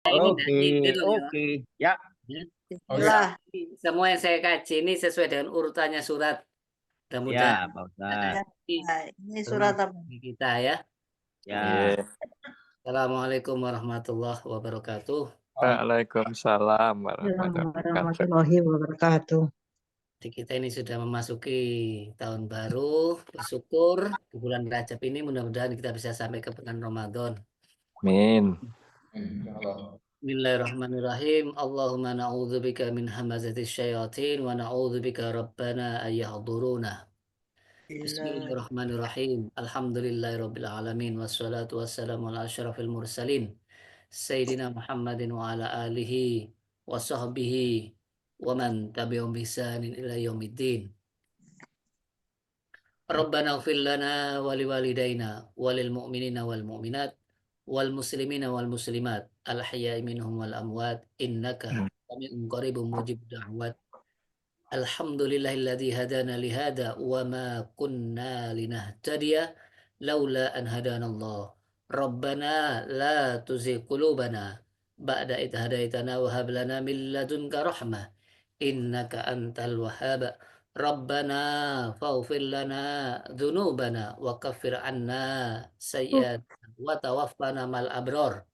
Ini enggak Oke, gitu nih, Pak. oke. Ya, Ya. oke. Bismillah. Semua yang saya kaji ini sesuai dengan urutannya surat. Mudah-mudahan Ya, Pak ada Ustadz. Ya, nah, ini surat bermanfaat apa? bagi kita ya. Ya, Iya. Assalamualaikum warahmatullahi wabarakatuh. Waalaikumsalam warahmatullahi Assalamualaikum wabarakatuh. warahmatullahi wabarakatuh. Jadi kita ini sudah memasuki tahun baru, bersyukur di bulan Rajab ini mudah-mudahan kita bisa sampai ke bulan Ramadan. Amin. Bismillahirrahmanirrahim. Allahumma na'udzubika min hamazatis syayatin wa na'udzubika rabbana an yahduruna. Bismillah. Bismillahirrahmanirrahim. Alhamdulillahirabbil alamin wassalatu wassalamu ala asyrafil mursalin. Sayyidina Muhammadin wa ala alihi wa sahbihi wa man tabi'ahum bi ihsanin ila yaumiddin. Rabbana ighfir lana wa liwalidayna wa lil mu'minina wal mu'minat wal muslimina wal muslimat al ahya'i minhum wal amwat innaka sami'un qaribun mujib da'wat. Alhamdulillahilladzi hadana li hada wa ma kunna linahtadiya laula an hadanallah. Rabbana la tuzigh qulubana ba'da idh hadaitana wa hab lana min ladunka rahmah innaka antal wahhab. Rabbana faghfir lana dzunubana wa kaffir 'anna sayyi'atina wa tawaffana mal abrar.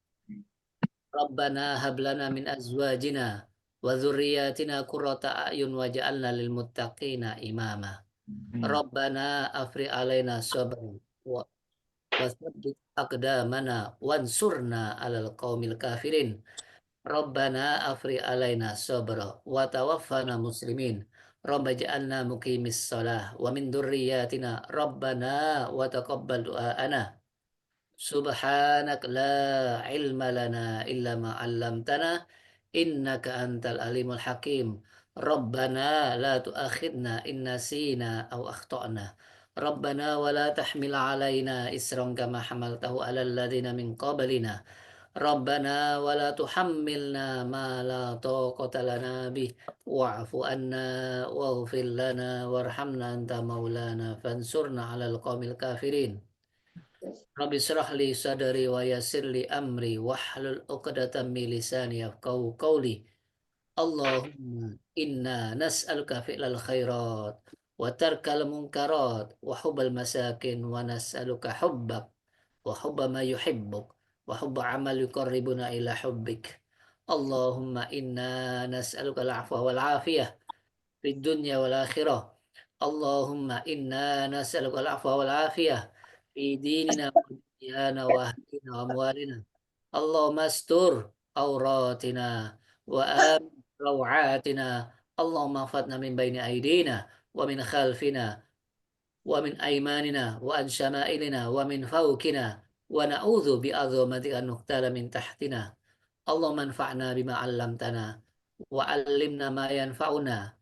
Rabbana hab lana min azwajina wa dzurriyyatina qurrata a'yun waj'alna lil muttaqina imama. Rabbana afrigh 'alaina sabran wa tsabbit aqdamana wansurna 'alal qaumil kafirin. Rabbana afrigh 'alaina sabra wa tawaffana muslimin. Rabbana ij'alna muqimis shalah wa min dzurriyyatina Rabbana wa taqabbal du'aana. Subhanak la ilma lana illa ma 'allamtana innaka antal alimul hakim. Rabbana la tu'akhidna in nasina aw akhtana. Rabbana wa la tahmil 'alaina isran kama hamaltahu 'alal ladzina min qablina. Rabbana wa la tuhammilna ma la taqata lana bih wa'fu anna waghfir lana warhamna anta maulana fansurna 'alal qaumil kafirin. Rabbi syrah li sadri wa yassir li amri wahlul 'uqdatam min lisani yafqahu qawli. Allahumma inna nas'aluka fi'lal khairat wa tarkal munkarat wa hubbal masakin wa nas'aluka hubbak wa hubba ma yuhibbuk wa hubba amal yuqarribuna ila hubbik. Allahumma inna nas'aluka al-'afwa wal 'afiyah fid dunya wal akhirah. Allahumma inna nas'aluka al-'afwa wal 'afiyah fi dinina wa dunyana wa ahlina wa amwalina. Allahumma astur auratina wa amin rawatina. Allahumma fatna min baini aidina wa min khalfina wa min aymanina wa an syama'ilina wa min fawqina wa na'udzu bi'azamatika an nuqtala min tahtina. Allahumma anfa'na bima 'allamtana wa 'allimna ma yanfa'una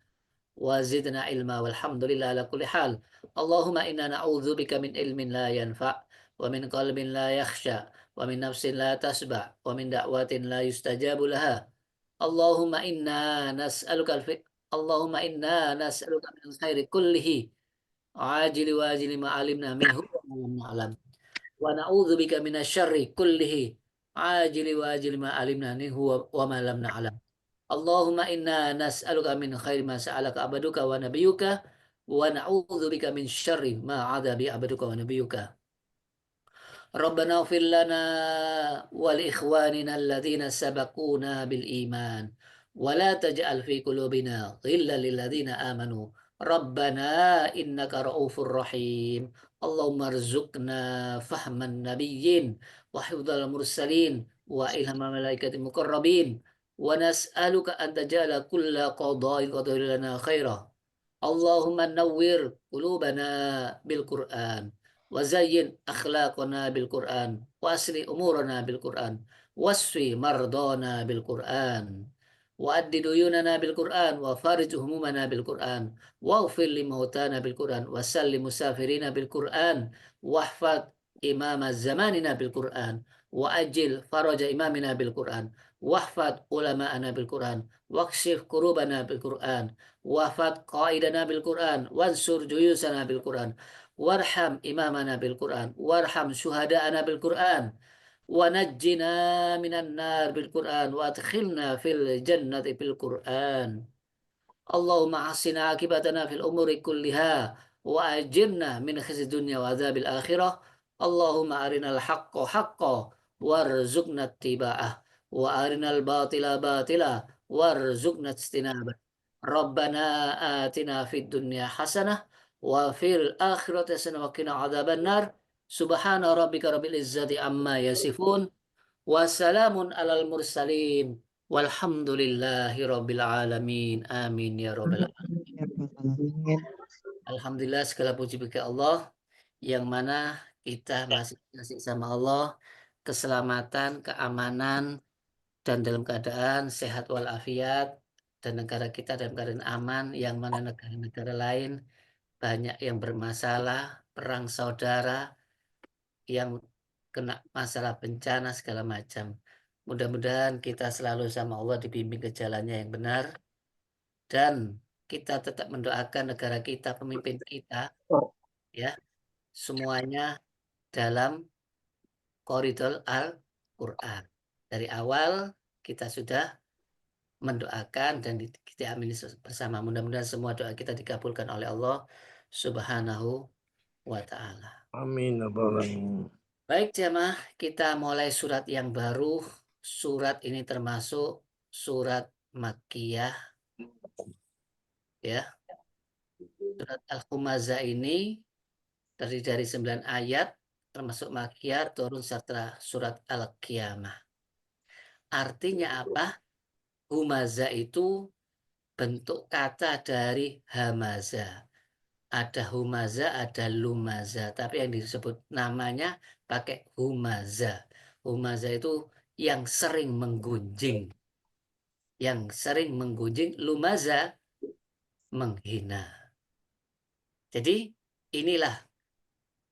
wa zidna ilma walhamdulillah ala kulli hal. Allahumma inna na'udzubika min ilmin la yanfa' wa min qalbin la yakhsha wa min nafsin la tasba' wa min da'watin la yustajabu laha. Allahumma inna nas'aluka al Allahumma inna nas'aluka min khairi kullihi ajili wa ajili ma alimna minhu wa ma lam na'lam wa na'udzubika minasyarri kullihi ajili wa ajili ma alimna minhu wa ma lam na'lam. Allahumma inna nas'aluka min khairi ma sa'alaka abaduka wa nabiyuka wa na'udzubika min syarri ma 'adza bi abaduka wa nabiyuka. Rabbana ighfir lana wa li ikhwanina alladhina sabaquna bil iman wa la taj'al fi qulubina ghillan lil ladzina amanu. Rabbana innaka ra'ufur rahim. Allahumma rzuqna fahman nabiyyin wa hifdzal mursalin wa ilhama malaikati muqarrabin wa nas'aluka an taj'ala kulla qada'in qadari lana khaira. Allahumma nawwir qulubana bil Qur'an wa zayyin akhlaqana bil Qur'an wa asli umurana bil Qur'an wasfi mardana bil Qur'an wa addi duyunana bil Qur'an wa farij humumana bil Qur'an waghfir li mautana bil Qur'an wa salli musafirina bil Qur'an wahfad imama zamanina bil Qur'an wa ajil faraja imamina bil Qur'an wahfad ulama'ana bil Qur'an wakshif kurubana bil Qur'an wahfad qaidana bil Qur'an wansur juyusana bil Qur'an warham imamana bil Qur'an warham syuhada'ana bil Qur'an wa najjina minan nar bil Qur'an wa adkhilna fil jannati bil Qur'an. Allahumma asina akibatana fil umuri kulliha wa ajirna min khizyi dunya wa adzabil akhirah. Allahumma arinal haqqa haqqa warzuqna ittiba'ah wa arinal batila batila warzuqna ijtinabah. Rabbana atina fid dunya hasanah wa fil akhirati hasanah wa qina adzaban nar. Subhana rabbika rabbil izzati amma yasifun wa salamun alal mursalin. Walhamdulillahi rabbil alamin. Amin ya rabbal alamin. Ya Rabbal Alamin. Alhamdulillah segala puji bagi Allah yang mana kita masih kasih sama Allah keselamatan, keamanan dan dalam keadaan sehat walafiat dan negara kita dalam keadaan aman yang mana negara-negara lain banyak yang bermasalah, perang saudara yang kena masalah bencana segala macam. Mudah-mudahan kita selalu sama Allah dibimbing ke jalannya yang benar dan kita tetap mendoakan negara kita, pemimpin kita, ya, semuanya dalam koridor Al-Quran. Dari awal kita sudah mendoakan dan kita amini bersama. Mudah-mudahan semua doa kita dikabulkan oleh Allah Subhanahu wa Ta'ala. Amin. Baik jamaah, kita mulai surat yang baru. Surat ini termasuk surat Makkiyah, ya. Surat Al-Humazah ini terdiri dari 9 ayat, termasuk Makkiyah, turun setelah surat Al-Qiyamah. Artinya apa? Humazah itu bentuk kata dari hamaza. Ada humaza, ada lumaza. Tapi yang disebut namanya pakai humaza. Humaza itu yang sering menggunjing. Yang sering menggunjing, lumaza menghina. Jadi inilah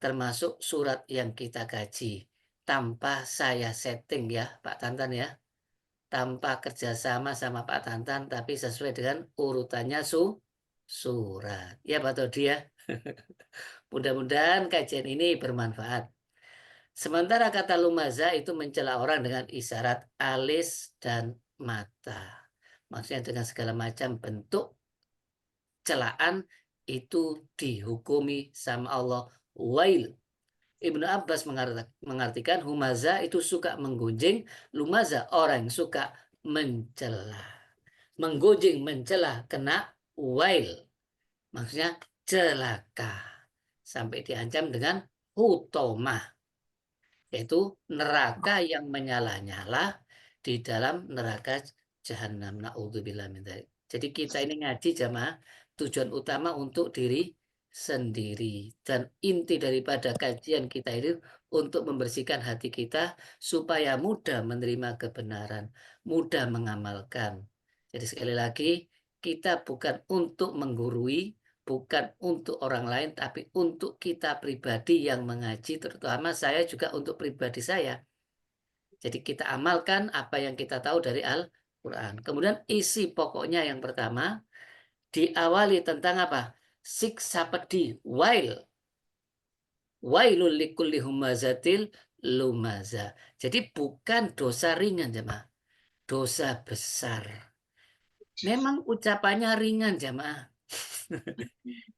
termasuk surat yang kita kaji. Tanpa saya setting ya Pak Tantan ya. Tanpa kerjasama sama Pak Tantan, tapi sesuai dengan urutannya surat. Ya Pak Todi ya. Mudah-mudahan kajian ini bermanfaat. Sementara kata lumaza itu mencela orang dengan isyarat alis dan mata. Maksudnya dengan segala macam bentuk celaan itu dihukumi sama Allah. Wail. Ibnu Abbas mengartikan humaza itu suka menggunjing, lumaza orang yang suka mencela. Menggunjing, mencela, kena wail. Maksudnya celaka. Sampai diancam dengan hutomah. Yaitu neraka yang menyala-nyala di dalam neraka jahanam. Na'udzubillah min dzalik. Jadi kita ini ngaji jamaah tujuan utama untuk diri sendiri dan inti daripada kajian kita ini untuk membersihkan hati kita supaya mudah menerima kebenaran, mudah mengamalkan. Jadi sekali lagi kita bukan untuk menggurui, bukan untuk orang lain, tapi untuk kita pribadi yang mengaji, terutama saya juga untuk pribadi saya. Jadi kita amalkan apa yang kita tahu dari Al-Quran. Kemudian isi pokoknya yang pertama, diawali tentang apa? Siksa pedih, wailul likulli humazatil lumaza. Jadi bukan dosa ringan, jemaah. Dosa besar. Memang ucapannya ringan, jemaah.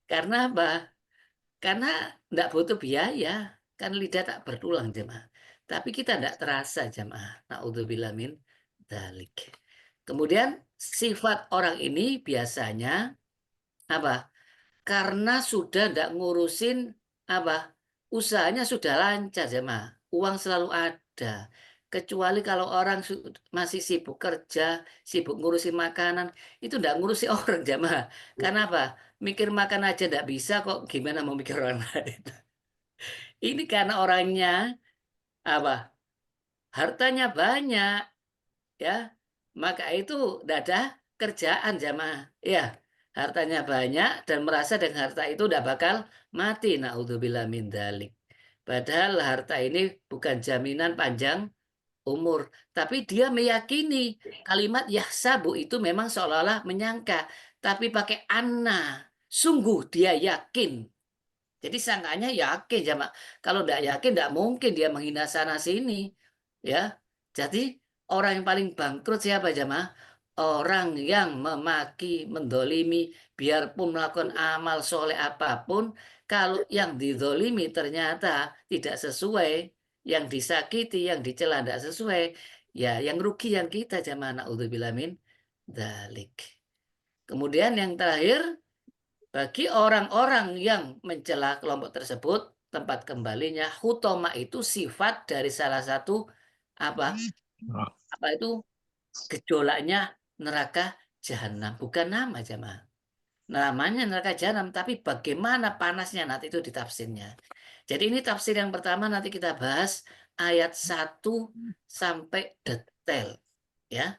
Karena apa? Karena tidak butuh biaya. Kan lidah tak bertulang, jemaah. Tapi kita tidak terasa, jemaah. Na'udzubillah min dzalik. Kemudian sifat orang ini biasanya apa? Karena sudah tidak ngurusin apa? Usahanya sudah lancar, jemaah. Uang selalu ada. Kecuali kalau orang masih sibuk kerja, sibuk ngurusin makanan, itu tidak ngurusi orang, jemaah. Karena apa? Mikir makan aja tidak bisa kok, gimana mau mikir orang lain? Ini karena orangnya apa? Hartanya banyak, ya. Maka itu tidak ada kerjaan, jamaah. Ya, hartanya banyak dan merasa dengan harta itu tidak bakal mati. Na'udzubillah min dzalik. Padahal harta ini bukan jaminan panjang umur, tapi dia meyakini kalimat yahsabu itu memang seolah-olah menyangka, tapi pakai anna. Sungguh dia yakin. Jadi sangkanya yakin, jamaah. Kalau tidak yakin tidak mungkin dia menghina sana sini. Ya. Jadi orang yang paling bangkrut siapa jamaah? Orang yang memaki, mendolimi, biarpun melakukan amal soleh apapun, kalau yang didolimi ternyata tidak sesuai, yang disakiti, yang dicela tidak sesuai, ya yang rugi yang kita jamaah. Naudzubillah min dzalik. Kemudian yang terakhir, bagi orang-orang yang mencela kelompok tersebut, tempat kembalinya hutoma itu sifat dari salah satu apa itu gejolaknya neraka jahanam, bukan nama jemaah. Namanya neraka jahanam, tapi bagaimana panasnya nanti itu ditafsirnya. Jadi ini tafsir yang pertama, nanti kita bahas ayat 1 sampai detail ya,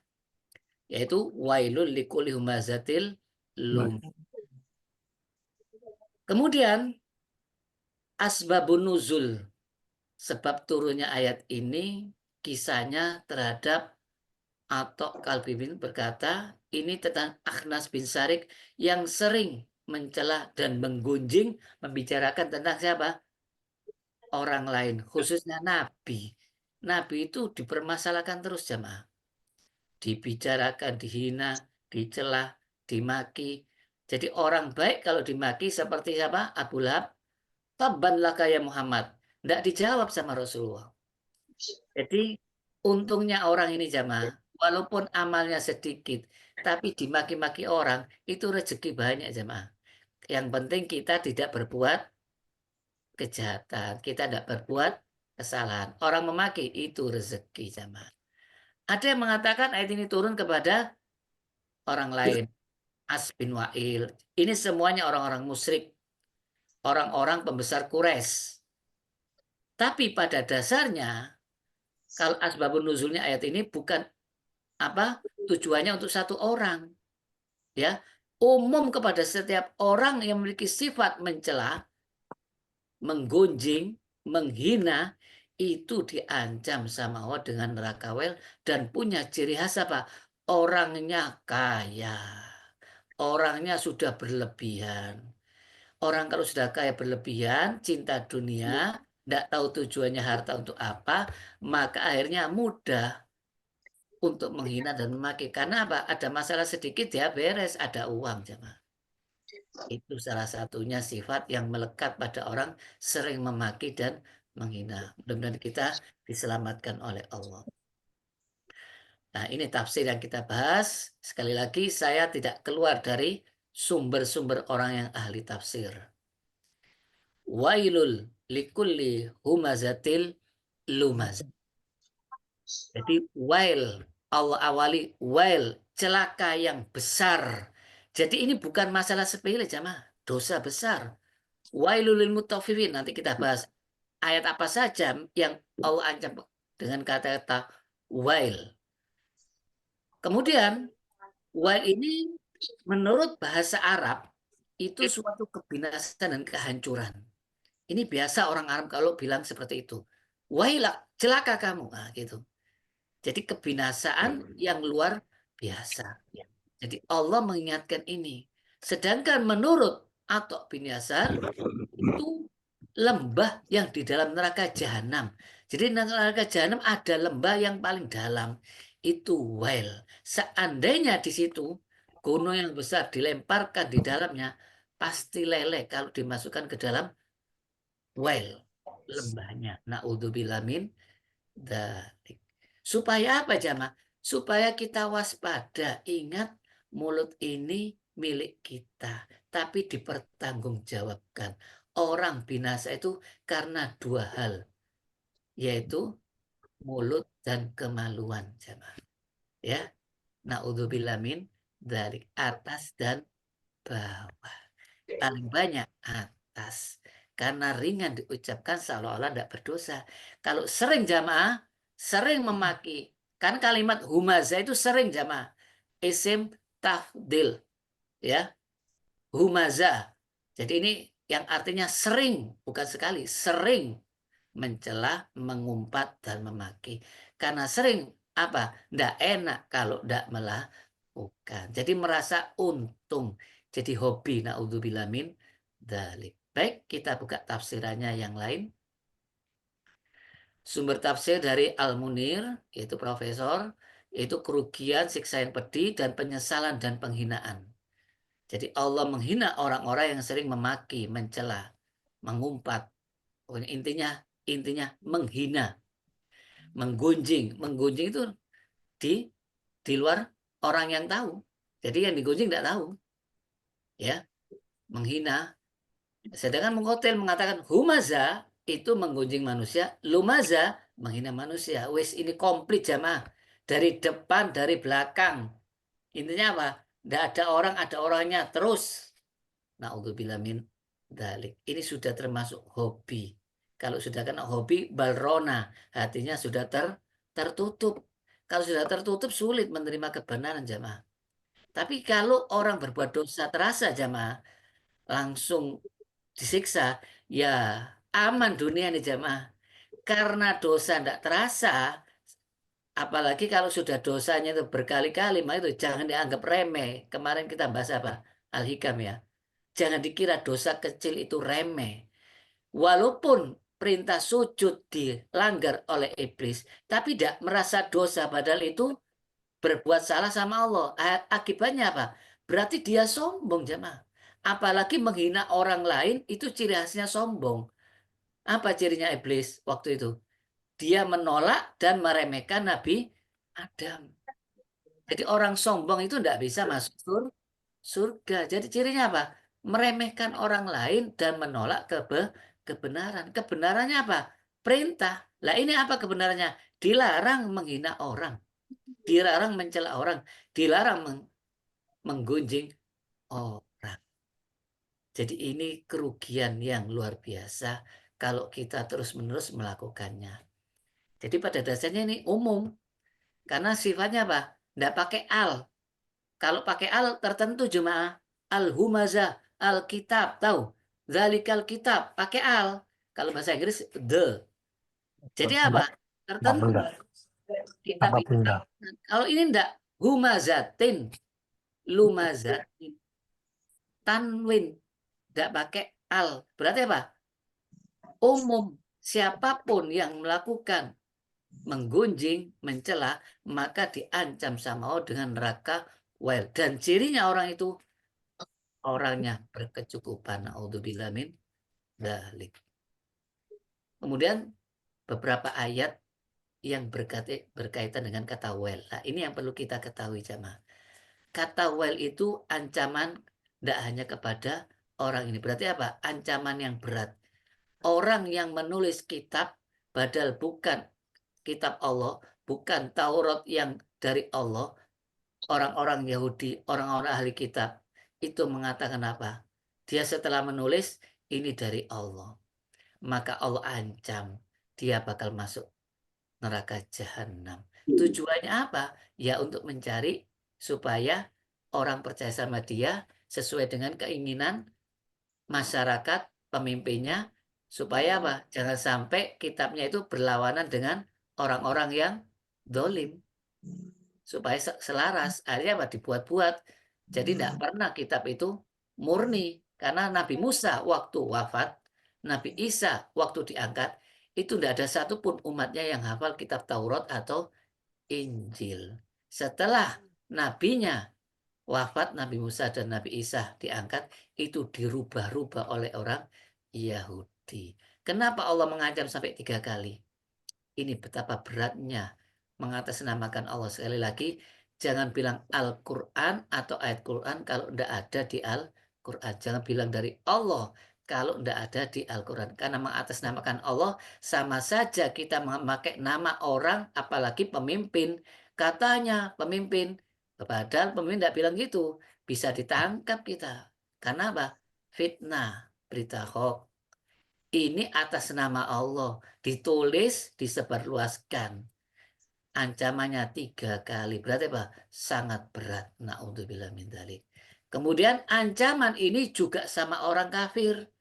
yaitu wailul likulli humazatil lum. Kemudian asbabun nuzul, sebab turunnya ayat ini, kisahnya terhadap Atok Kalbi bin berkata, ini tentang Akhnas bin Sarik yang sering mencela dan menggunjing, membicarakan tentang siapa? Orang lain, khususnya Nabi. Nabi itu dipermasalahkan terus jamaah. Dibicarakan, dihina, dicela, dimaki. Jadi orang baik kalau dimaki seperti siapa? Abu Lahab, tabban laka ya Muhammad. Tidak dijawab sama Rasulullah. Jadi untungnya orang ini jamaah, walaupun amalnya sedikit, tapi dimaki-maki orang, itu rezeki banyak jamaah. Yang penting kita tidak berbuat kejahatan, kita tidak berbuat kesalahan. Orang memaki itu rezeki jamaah. Ada yang mengatakan ayat ini turun kepada orang lain. As bin Wa'il. Ini semuanya orang-orang musyrik, orang-orang pembesar Quraisy. Tapi pada dasarnya, kalau asbabun nuzulnya ayat ini bukan tujuannya untuk satu orang, ya, umum kepada setiap orang yang memiliki sifat mencela, menggunjing, menghina, itu diancam sama Allah dengan neraka wel dan punya ciri khas apa? Orangnya kaya, orangnya sudah berlebihan. Orang kalau sudah kaya berlebihan, cinta dunia, tidak tahu tujuannya harta untuk apa, maka akhirnya mudah untuk menghina dan memaki. Karena apa? Ada masalah sedikit ya beres, ada uang jemaah. Itu salah satunya sifat yang melekat pada orang sering memaki dan menghina. Mudah-mudahan kita diselamatkan oleh Allah. Nah, ini tafsir yang kita bahas. Sekali lagi saya tidak keluar dari sumber-sumber orang yang ahli tafsir. Wailul likulli humazatil lumaz. Jadi wail, Allah awali wail, celaka yang besar. Jadi ini bukan masalah sepele jamaah, dosa besar. Wailul lil mutaffifin, nanti kita bahas ayat apa saja yang Allah ancam dengan kata-kata wail. Kemudian wail ini menurut bahasa Arab itu suatu kebinasan dan kehancuran. Ini biasa orang Arab kalau bilang seperti itu. Wailah, celaka kamu. Nah, gitu. Jadi kebinasaan yang luar biasa. Jadi Allah mengingatkan ini. Sedangkan menurut Atok bin Yasar itu lembah yang di dalam neraka jahanam. Jadi neraka jahanam ada lembah yang paling dalam. Itu well. Seandainya di situ gunung yang besar dilemparkan di dalamnya, pasti leleh kalau dimasukkan ke dalam well lembahnya. Naudzubillah min dzalik. Supaya apa jamaah? Supaya kita waspada. Ingat mulut ini milik kita, tapi dipertanggungjawabkan. Orang binasa itu karena dua hal, yaitu mulut dan kemaluan jamaah. Ya, naudzubillah min dzalik, atas dan bawah. Paling banyak atas. Karena ringan diucapkan seolah-olah tidak berdosa. Kalau sering jamaah, sering memaki. Kan kalimat humaza itu sering jamaah. Isim tafdil. Ya, humaza. Jadi ini yang artinya sering, bukan sekali. Sering mencela, mengumpat, dan memaki. Karena sering apa? Tidak enak kalau tidak melakukan. Jadi merasa untung. Jadi hobi, naudzubillah min dzalik. Baik, kita buka tafsirannya yang lain. Sumber tafsir dari Al-Munir, yaitu profesor, yaitu kerugian, siksa yang pedih, dan penyesalan dan penghinaan. Jadi Allah menghina orang-orang yang sering memaki, mencela, mengumpat. Pokoknya intinya menghina, menggunjing. Menggunjing itu di luar orang yang tahu. Jadi yang digunjing tidak tahu. Ya, menghina. Sedangkan mengkotel mengatakan humaza itu menggunjing manusia, lumaza menghina manusia. Wes ini komplit jamaah. Dari depan, dari belakang. Intinya apa? Tidak ada orang, ada orangnya terus. Na'udzubillah min dzalik. Ini sudah termasuk hobi. Kalau sudah kena hobi, balrona. Hatinya sudah tertutup. Kalau sudah tertutup, sulit menerima kebenaran jamaah. Tapi kalau orang berbuat dosa terasa jamaah, langsung disiksa, ya aman dunia nih jamaah. Karena dosa tidak terasa, apalagi kalau sudah dosanya itu berkali-kali, maka itu jangan dianggap remeh. Kemarin kita bahas apa? Al-Hikam ya. Jangan dikira dosa kecil itu remeh. Walaupun perintah sujud dilanggar oleh iblis, tapi tidak merasa dosa, padahal itu berbuat salah sama Allah. Akibatnya apa? Berarti dia sombong, jemaah. Apalagi menghina orang lain, itu ciri khasnya sombong. Apa cirinya iblis waktu itu? Dia menolak dan meremehkan Nabi Adam. Jadi orang sombong itu tidak bisa masuk surga. Jadi cirinya apa? Meremehkan orang lain dan menolak kebenaran. Kebenarannya apa? Perintah. Lah ini apa kebenarannya? Dilarang menghina orang, dilarang mencela orang, dilarang menggunjing orang. Jadi ini kerugian yang luar biasa kalau kita terus-menerus melakukannya. Jadi pada dasarnya ini umum. Karena sifatnya apa? Tidak pakai al. Kalau pakai al tertentu jemaah. Al-humazah, al-kitab. Tahu? Zalikal kitab. Pakai al. Kalau bahasa Inggris, the. Jadi apa? Tertentu. Kitab itu. Kalau ini enggak. Humazatin. Lumazatin. Tanwin. Tidak pakai al. Berarti apa? Umum. Siapapun yang melakukan menggunjing, mencela, maka diancam sama Allah dengan neraka well. Dan cirinya orang itu orangnya berkecukupan. Naudzubillah min dzalik. Kemudian beberapa ayat yang berkaitan dengan kata well. Nah, ini yang perlu kita ketahui jamaah. Kata well itu ancaman tidak hanya kepada orang ini. Berarti apa? Ancaman yang berat. Orang yang menulis kitab padahal bukan kitab Allah, bukan Taurat yang dari Allah, orang-orang Yahudi, orang-orang ahli kitab, itu mengatakan apa? Dia setelah menulis, ini dari Allah. Maka Allah ancam, dia bakal masuk neraka jahanam. Tujuannya apa? Ya untuk mencari supaya orang percaya sama dia sesuai dengan keinginan masyarakat, pemimpinnya, supaya apa? Jangan sampai kitabnya itu berlawanan dengan orang-orang yang dolim. Supaya selaras. Akhirnya apa? Dibuat-buat. Jadi tidak pernah kitab itu murni. Karena Nabi Musa waktu wafat, Nabi Isa waktu diangkat, itu tidak ada satupun umatnya yang hafal kitab Taurat atau Injil. Setelah nabinya wafat, Nabi Musa dan Nabi Isa diangkat, itu dirubah-rubah oleh orang Yahudi. Kenapa Allah mengancam sampai 3 kali? Ini betapa beratnya mengatasnamakan Allah. Sekali lagi, jangan bilang Al-Quran atau ayat Quran kalau tidak ada di Al-Quran. Jangan bilang dari Allah kalau tidak ada di Al-Quran. Karena mengatasnamakan Allah sama saja kita memakai nama orang, apalagi pemimpin. Katanya pemimpin. Padahal pemimpin tidak bilang gitu. Bisa ditangkap kita. Karena apa? Fitnah, berita hoax. Ini atas nama Allah. Ditulis, disebarluaskan. Ancamannya 3 kali. Berarti apa? Sangat berat. Na'udzubillah min dzalik. Kemudian ancaman ini juga sama orang kafir.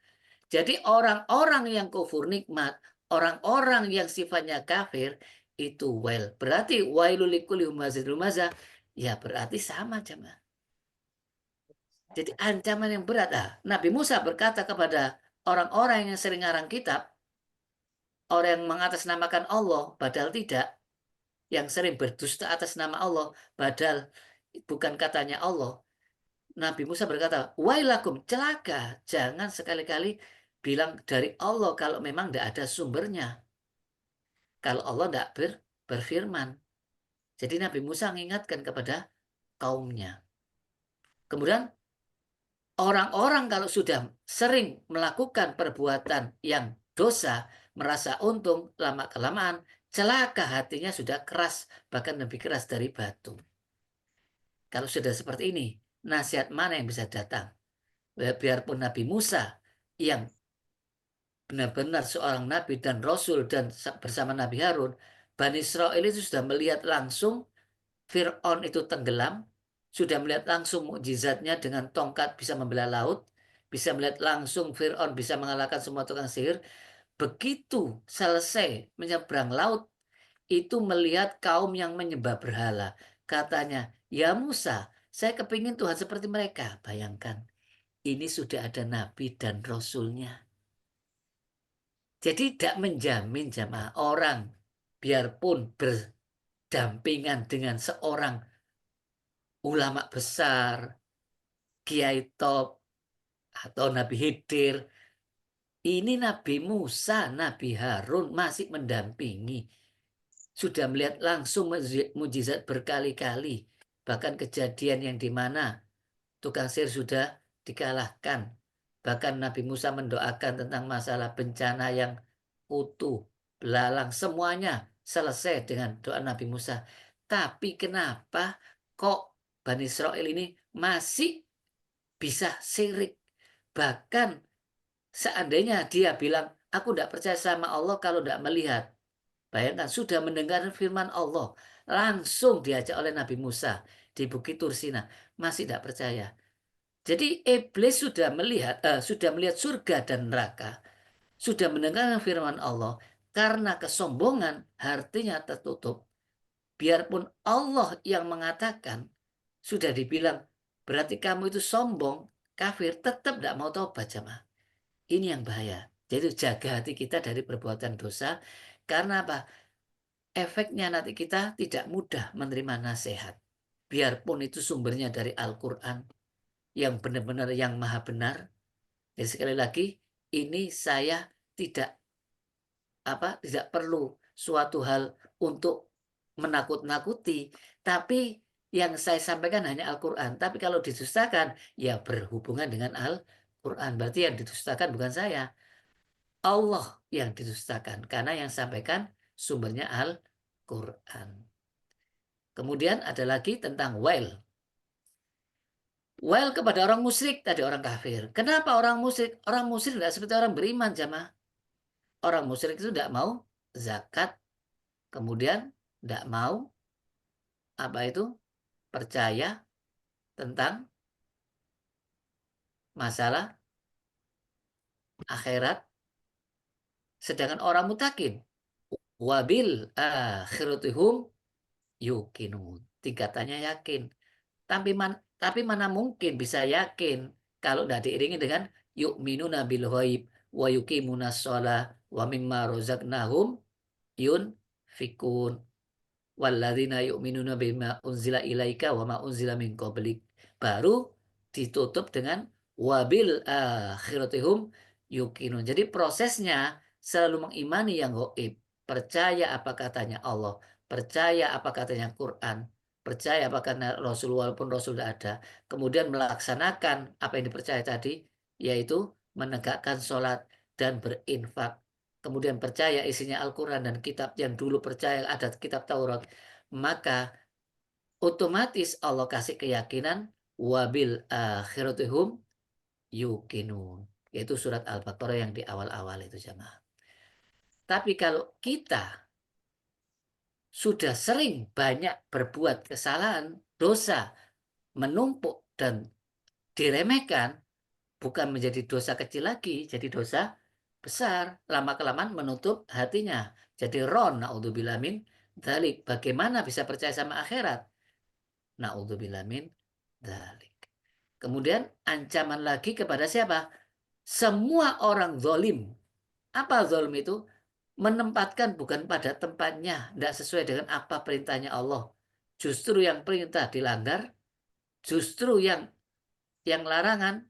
Jadi orang-orang yang kufur nikmat, orang-orang yang sifatnya kafir, itu well. Berarti wailul likulli humazah lumazah. Ya berarti sama jemaah. Jadi ancaman yang berat. Nabi Musa berkata kepada orang-orang yang sering ngarang kitab, orang yang mengatasnamakan Allah padahal tidak, yang sering berdusta atas nama Allah padahal bukan katanya Allah. Nabi Musa berkata, wailakum, celaka, jangan sekali-kali bilang dari Allah kalau memang tidak ada sumbernya, kalau Allah tidak berfirman. Jadi Nabi Musa mengingatkan kepada kaumnya. Kemudian orang-orang kalau sudah sering melakukan perbuatan yang dosa, merasa untung, lama-kelamaan celaka, hatinya sudah keras, bahkan lebih keras dari batu. Kalau sudah seperti ini, nasihat mana yang bisa datang? Biarpun Nabi Musa yang benar-benar seorang nabi dan rasul dan bersama Nabi Harun, Bani Israel itu sudah melihat langsung Fir'aun itu tenggelam, sudah melihat langsung mukjizatnya dengan tongkat bisa membelah laut, bisa melihat langsung Fir'aun bisa mengalahkan semua tukang sihir. Begitu selesai menyeberang laut, itu melihat kaum yang menyembah berhala. Katanya, ya Musa, saya kepingin Tuhan seperti mereka. Bayangkan, ini sudah ada nabi dan rasulnya. Jadi tidak menjamin jamaah orang biarpun berdampingan dengan seorang ulama besar, kiai top, atau Nabi Khidir. Ini Nabi Musa, Nabi Harun masih mendampingi. Sudah melihat langsung mujizat berkali-kali. Bahkan kejadian yang di mana tukang sihir sudah dikalahkan. Bahkan Nabi Musa mendoakan tentang masalah bencana yang utuh, belalang, semuanya selesai dengan doa Nabi Musa. Tapi kenapa kok Bani Israel ini masih bisa syirik? Bahkan seandainya dia bilang, aku tidak percaya sama Allah kalau tidak melihat. Bayangkan, sudah mendengar firman Allah, langsung diajak oleh Nabi Musa di Bukit Tursina, masih tidak percaya. Jadi iblis sudah melihat surga dan neraka, sudah mendengar firman Allah, karena kesombongan hatinya tertutup. Biarpun Allah yang mengatakan, sudah dibilang, berarti kamu itu sombong, kafir, tetap tidak mau taubat jemaah. Ini yang bahaya. Jadi jaga hati kita dari perbuatan dosa. Karena apa? Efeknya nanti kita tidak mudah menerima nasihat. Biarpun itu sumbernya dari Al-Quran. Yang benar-benar yang maha benar. Jadi sekali lagi, ini saya tidak perlu suatu hal untuk menakut-nakuti. Tapi yang saya sampaikan hanya Al-Quran. Tapi kalau didustakan, ya berhubungan dengan Al-Quran. Berarti yang didustakan bukan saya. Allah yang didustakan. Karena yang sampaikan sumbernya Al-Quran. Kemudian ada lagi tentang wail. Wail kepada orang musyrik, tadi orang kafir. Kenapa orang musyrik? Orang musyrik tidak seperti orang beriman, jamaah. Orang musyrik itu tidak mau zakat. Kemudian tidak mau percaya tentang masalah akhirat. Sedangkan orang mutakin, wabil akhiratihum yukinun. Tingkatannya yakin. Tapi mana mungkin bisa yakin kalau tidak diiringi dengan yu'minuna bil ghaib wa yuqimuna shalah wa mimma razaqnahum yunfikun walladzina yu'minuna bima unzila ilaika wa ma unzila min qablik. Baru ditutup dengan wabil akhiratihum yuqinun. Jadi prosesnya selalu mengimani yang gaib, percaya apa katanya Allah, percaya apa katanya Quran, percaya apa kata Rasul walaupun Rasul tidak ada, kemudian melaksanakan apa yang dipercaya tadi, yaitu menegakkan sholat dan berinfak, kemudian percaya isinya Al-Quran dan kitab yang dulu percaya ada kitab Taurat, maka otomatis Allah kasih keyakinan wabil akhiratihum yukinun, yaitu surat Al-Baqarah yang di awal-awal itu jamaah. Tapi kalau kita sudah sering banyak berbuat kesalahan, dosa menumpuk dan diremehkan, bukan menjadi dosa kecil lagi, jadi dosa besar. Lama-kelamaan menutup hatinya. Jadi ron, na'udzubillah min dzalik. Bagaimana bisa percaya sama akhirat? Na'udzubillah min dzalik. Kemudian ancaman lagi kepada siapa? Semua orang zalim. Apa zalim itu? menempatkan bukan pada tempatnya, tidak sesuai dengan apa perintahnya Allah. Justru yang perintah dilanggar, justru yang larangan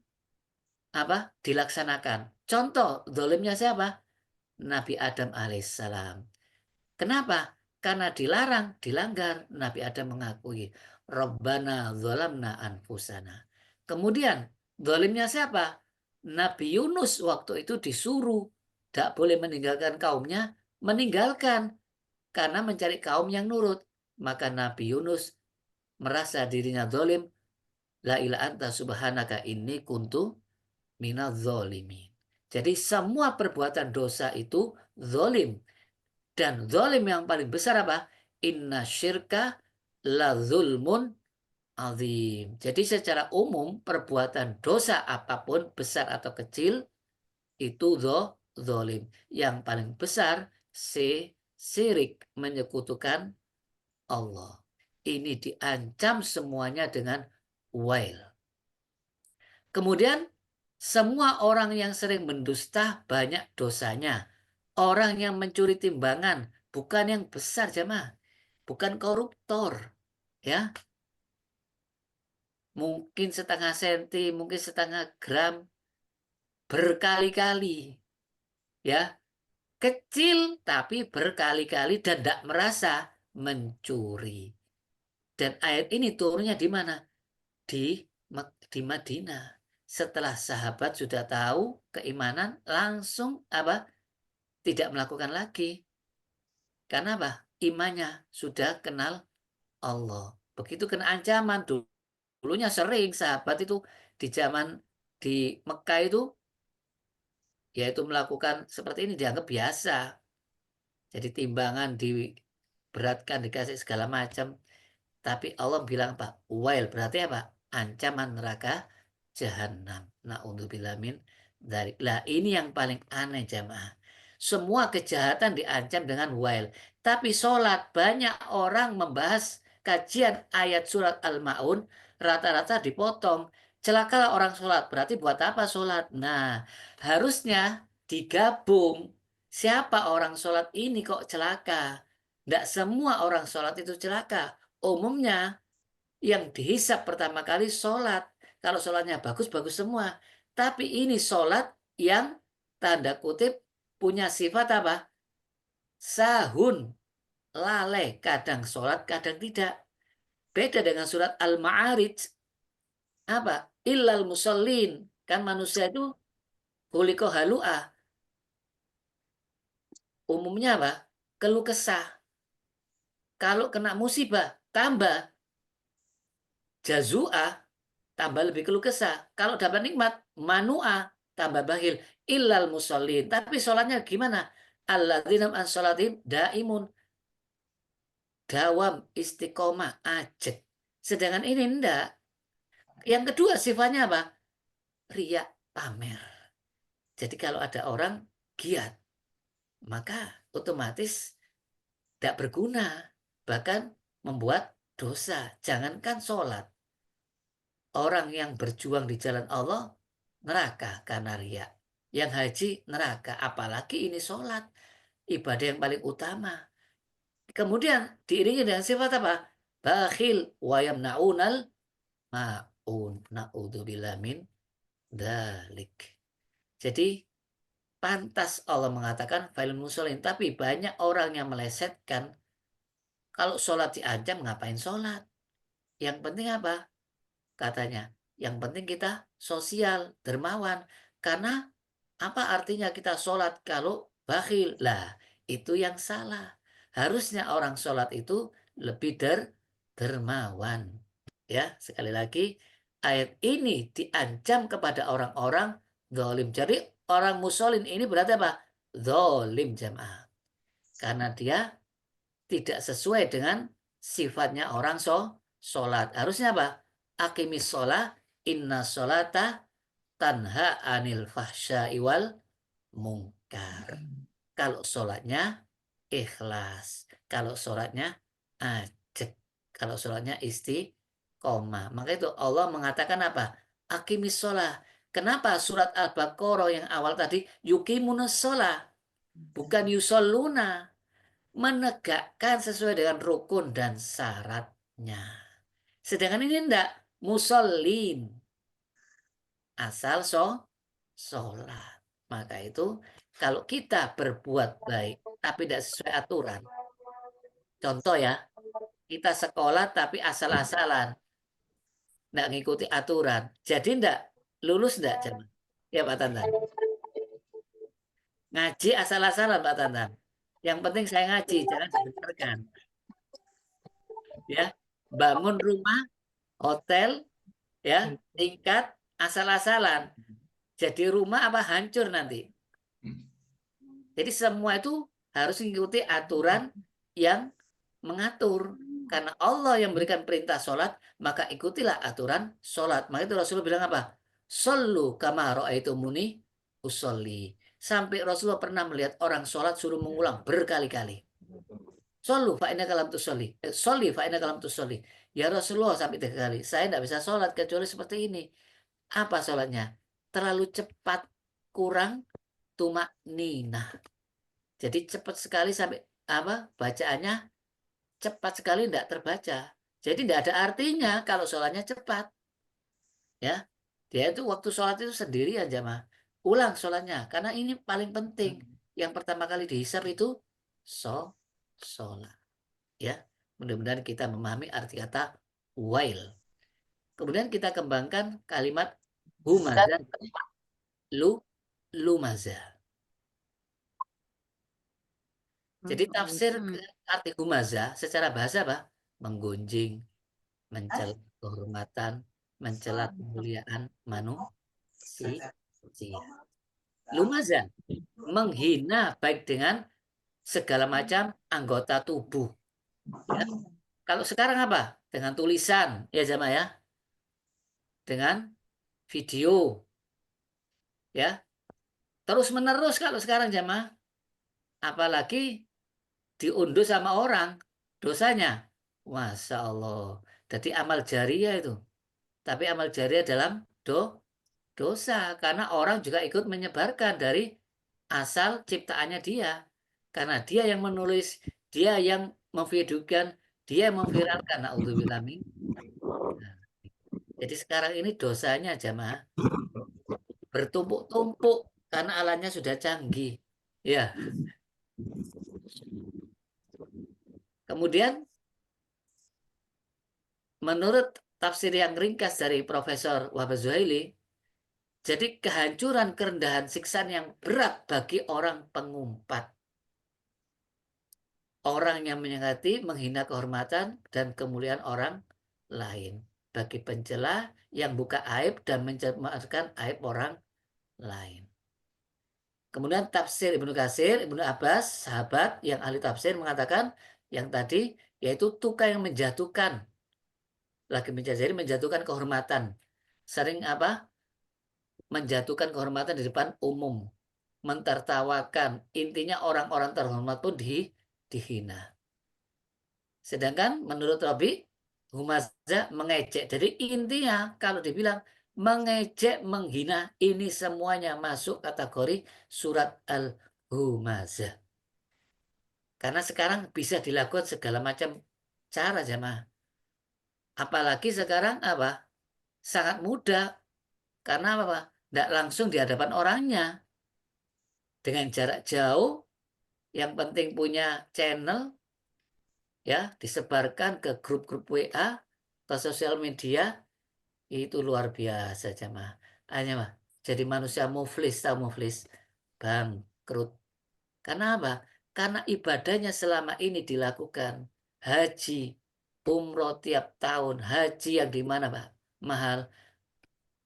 dilaksanakan. Contoh, zalimnya siapa? Nabi Adam alaihissalam. Kenapa? Karena dilarang, dilanggar. Nabi Adam mengakui, Rabbana zalamna anfusana. Kemudian, zalimnya siapa? Nabi Yunus waktu itu disuruh, tidak boleh meninggalkan kaumnya, meninggalkan. Karena mencari kaum yang nurut. Maka Nabi Yunus merasa dirinya zalim. La ilaha anta subhanaka inni kuntu minadz zalimin. Jadi semua perbuatan dosa itu zalim. Dan zalim yang paling besar apa? Inna syirka la zulmun azim. Jadi secara umum perbuatan dosa apapun besar atau kecil itu zalim. Yang paling besar syirik, menyekutukan Allah. Ini diancam semuanya dengan wail. Kemudian semua orang yang sering mendusta banyak dosanya. Orang yang mencuri timbangan bukan yang besar jemaah, bukan koruptor, ya. Mungkin setengah senti, mungkin setengah gram, berkali-kali, ya. Kecil tapi berkali-kali dan tidak merasa mencuri. Dan ayat ini turunnya di mana? Di Madinah. Setelah sahabat sudah tahu keimanan, langsung tidak melakukan lagi. Karena imannya sudah kenal Allah. Begitu kena ancaman, dulunya sering sahabat itu di zaman di Mekah itu, yaitu melakukan seperti ini dianggap biasa. Jadi timbangan diberatkan, dikasih segala macam. Tapi Allah bilang wail, berarti apa? Ancaman neraka jahanam. Na'udzubillah min dzalik. Lah ini yang paling aneh jamaah. Semua kejahatan diancam dengan wail. Tapi sholat, banyak orang membahas kajian ayat surat Al-Ma'un, rata-rata dipotong. Celakalah orang sholat, berarti buat apa sholat? Nah, harusnya digabung. Siapa orang sholat ini kok celaka? Tidak semua orang sholat itu celaka. Umumnya yang dihisap pertama kali sholat. Kalau sholatnya bagus-bagus semua. Tapi ini sholat yang tanda kutip punya sifat apa? Sahun, lalai. Kadang sholat, kadang tidak. Beda dengan surat Al-Ma'arij. Illal musallin. Kan manusia itu khuliqa halu'ah. Umumnya keluh kesah. Kalau kena musibah, tambah jazu'ah, tambah lebih keluh kesah. Kalau dapat nikmat, manu'ah, tambah bakhil. Illal musallin. Tapi sholatnya gimana? Alladzina an sholatim daimun. Dawam, istiqomah, ajek. Sedangkan ini enggak. Yang kedua sifatnya apa? Riya, pamer. Jadi kalau ada orang giat, maka otomatis tidak berguna. Bahkan membuat dosa. Jangankan sholat. Orang yang berjuang di jalan Allah, neraka karena riya. Yang haji, neraka. Apalagi ini sholat. Ibadah yang paling utama. Kemudian diiringi dengan sifat apa? Bakhil wa yamna'unal ma'un. Na'udzubillah min dalik. Jadi pantas Allah mengatakan failun musholin. Tapi banyak orang yang melesetkan. Kalau sholat diancam, ngapain sholat? Yang penting apa? Katanya, yang penting kita sosial, dermawan. Karena apa artinya kita sholat kalau bakhil? Lah, itu yang salah. Harusnya orang sholat itu lebih dermawan. Ya, sekali lagi, ayat ini diancam kepada orang-orang zalim. Jadi orang musholin ini berarti apa? Zalim jamaah. Karena dia tidak sesuai dengan sifatnya orang sholat. Harusnya apa? Aqimis sholat, inna sholata tanha anil fahsya'i wal mungkar. Kalau sholatnya ikhlas. Kalau sholatnya ajek. Kalau sholatnya istiqomah. Maka itu Allah mengatakan apa? Aqimis sholat. Kenapa surat Al-Baqarah yang awal tadi yuqimunas sholat? bukan yusalluna, menegakkan sesuai dengan rukun dan syaratnya. Sedangkan ini enggak, musallin, asal sholat. Maka itu kalau kita berbuat baik tapi tidak sesuai aturan, contoh ya, kita sekolah tapi asal-asalan, enggak ngikuti aturan, jadi enggak lulus enggak jemaah? Ya Pak Tantan. Ngaji asal-asalan Pak Tantan. Yang penting saya ngaji, jangan dibenarkan. Ya, bangun rumah, hotel, ya, tingkat asal-asalan. Jadi rumah apa hancur nanti. Jadi semua itu harus mengikuti aturan yang mengatur. Karena Allah yang memberikan perintah sholat, maka ikutilah aturan sholat. Maka itu Rasulullah bilang apa? Sallu kama ra'aitumuni usolli. Sampai Rasulullah pernah melihat orang sholat suruh mengulang berkali-kali. Sallu fa innaka lam tusolli. Sholli fa innaka lam tusolli. Ya Rasulullah sampai 3 kali. Saya tidak bisa sholat kecuali seperti ini. Apa sholatnya? Terlalu cepat, kurang tumak ninah. Jadi cepat sekali sampai apa bacaannya cepat sekali tidak terbaca. Jadi tidak ada artinya kalau sholatnya cepat. Ya, dia itu waktu sholat itu sendiri aja mah. Ulang sholatnya karena ini paling penting. Yang pertama kali dihisab itu sholat. Ya, mudah-mudahan kita memahami arti kata wail. Kemudian kita kembangkan kalimat humaza, lumaza. Jadi tafsir arti humaza secara bahasa apa? Menggunjing, mencela kehormatan, mencela kemuliaan manusia. Lumaza, menghina baik dengan segala macam anggota tubuh. Ya. Kalau sekarang apa? Dengan tulisan, ya jamaah ya. Dengan video, ya. Terus menerus kalau sekarang jamaah. Apalagi diunduh sama orang, dosanya. Masya Allah. Jadi amal jariah itu. Tapi amal jariah dalam dosa. Karena orang juga ikut menyebarkan dari asal ciptaannya dia. Karena dia yang menulis, dia yang memvideokan, dia yang memviralkan. Na'udzubillah min. Nah, jadi sekarang ini dosanya jamaah bertumpuk-tumpuk karena alatnya sudah canggih. Ya. Kemudian menurut tafsir yang ringkas dari Profesor Wahbah Zuhaili, jadi kehancuran kerendahan siksaan yang berat bagi orang pengumpat. Orang yang menyengati, menghina kehormatan dan kemuliaan orang lain. Bagi pencela yang buka aib dan mencemarkan aib orang lain. Kemudian tafsir Ibnu Katsir, Ibnu Abbas, sahabat yang ahli tafsir mengatakan yang tadi yaitu tukang yang menjatuhkan. Lagi menjatuhkan kehormatan. Sering apa? Menjatuhkan kehormatan di depan umum. Mentertawakan. Intinya orang-orang terhormat pun dihina. Sedangkan menurut Rabi, humaza mengejek. Jadi intinya kalau dibilang mengejek, menghina, ini semuanya masuk kategori surat al-humaza. Karena sekarang bisa dilakukan segala macam cara jemaah. Apalagi sekarang apa? Sangat mudah. Karena apa? Tidak langsung di hadapan orangnya. Dengan jarak jauh, yang penting punya channel, ya disebarkan ke grup-grup WA, ke sosial media, itu luar biasa jemaah. Hanya mah jadi manusia muflis, tahu muflis? Bangkrut. Karena apa? Karena ibadahnya selama ini dilakukan. Haji, umroh tiap tahun, haji yang di mana Pak? Mahal.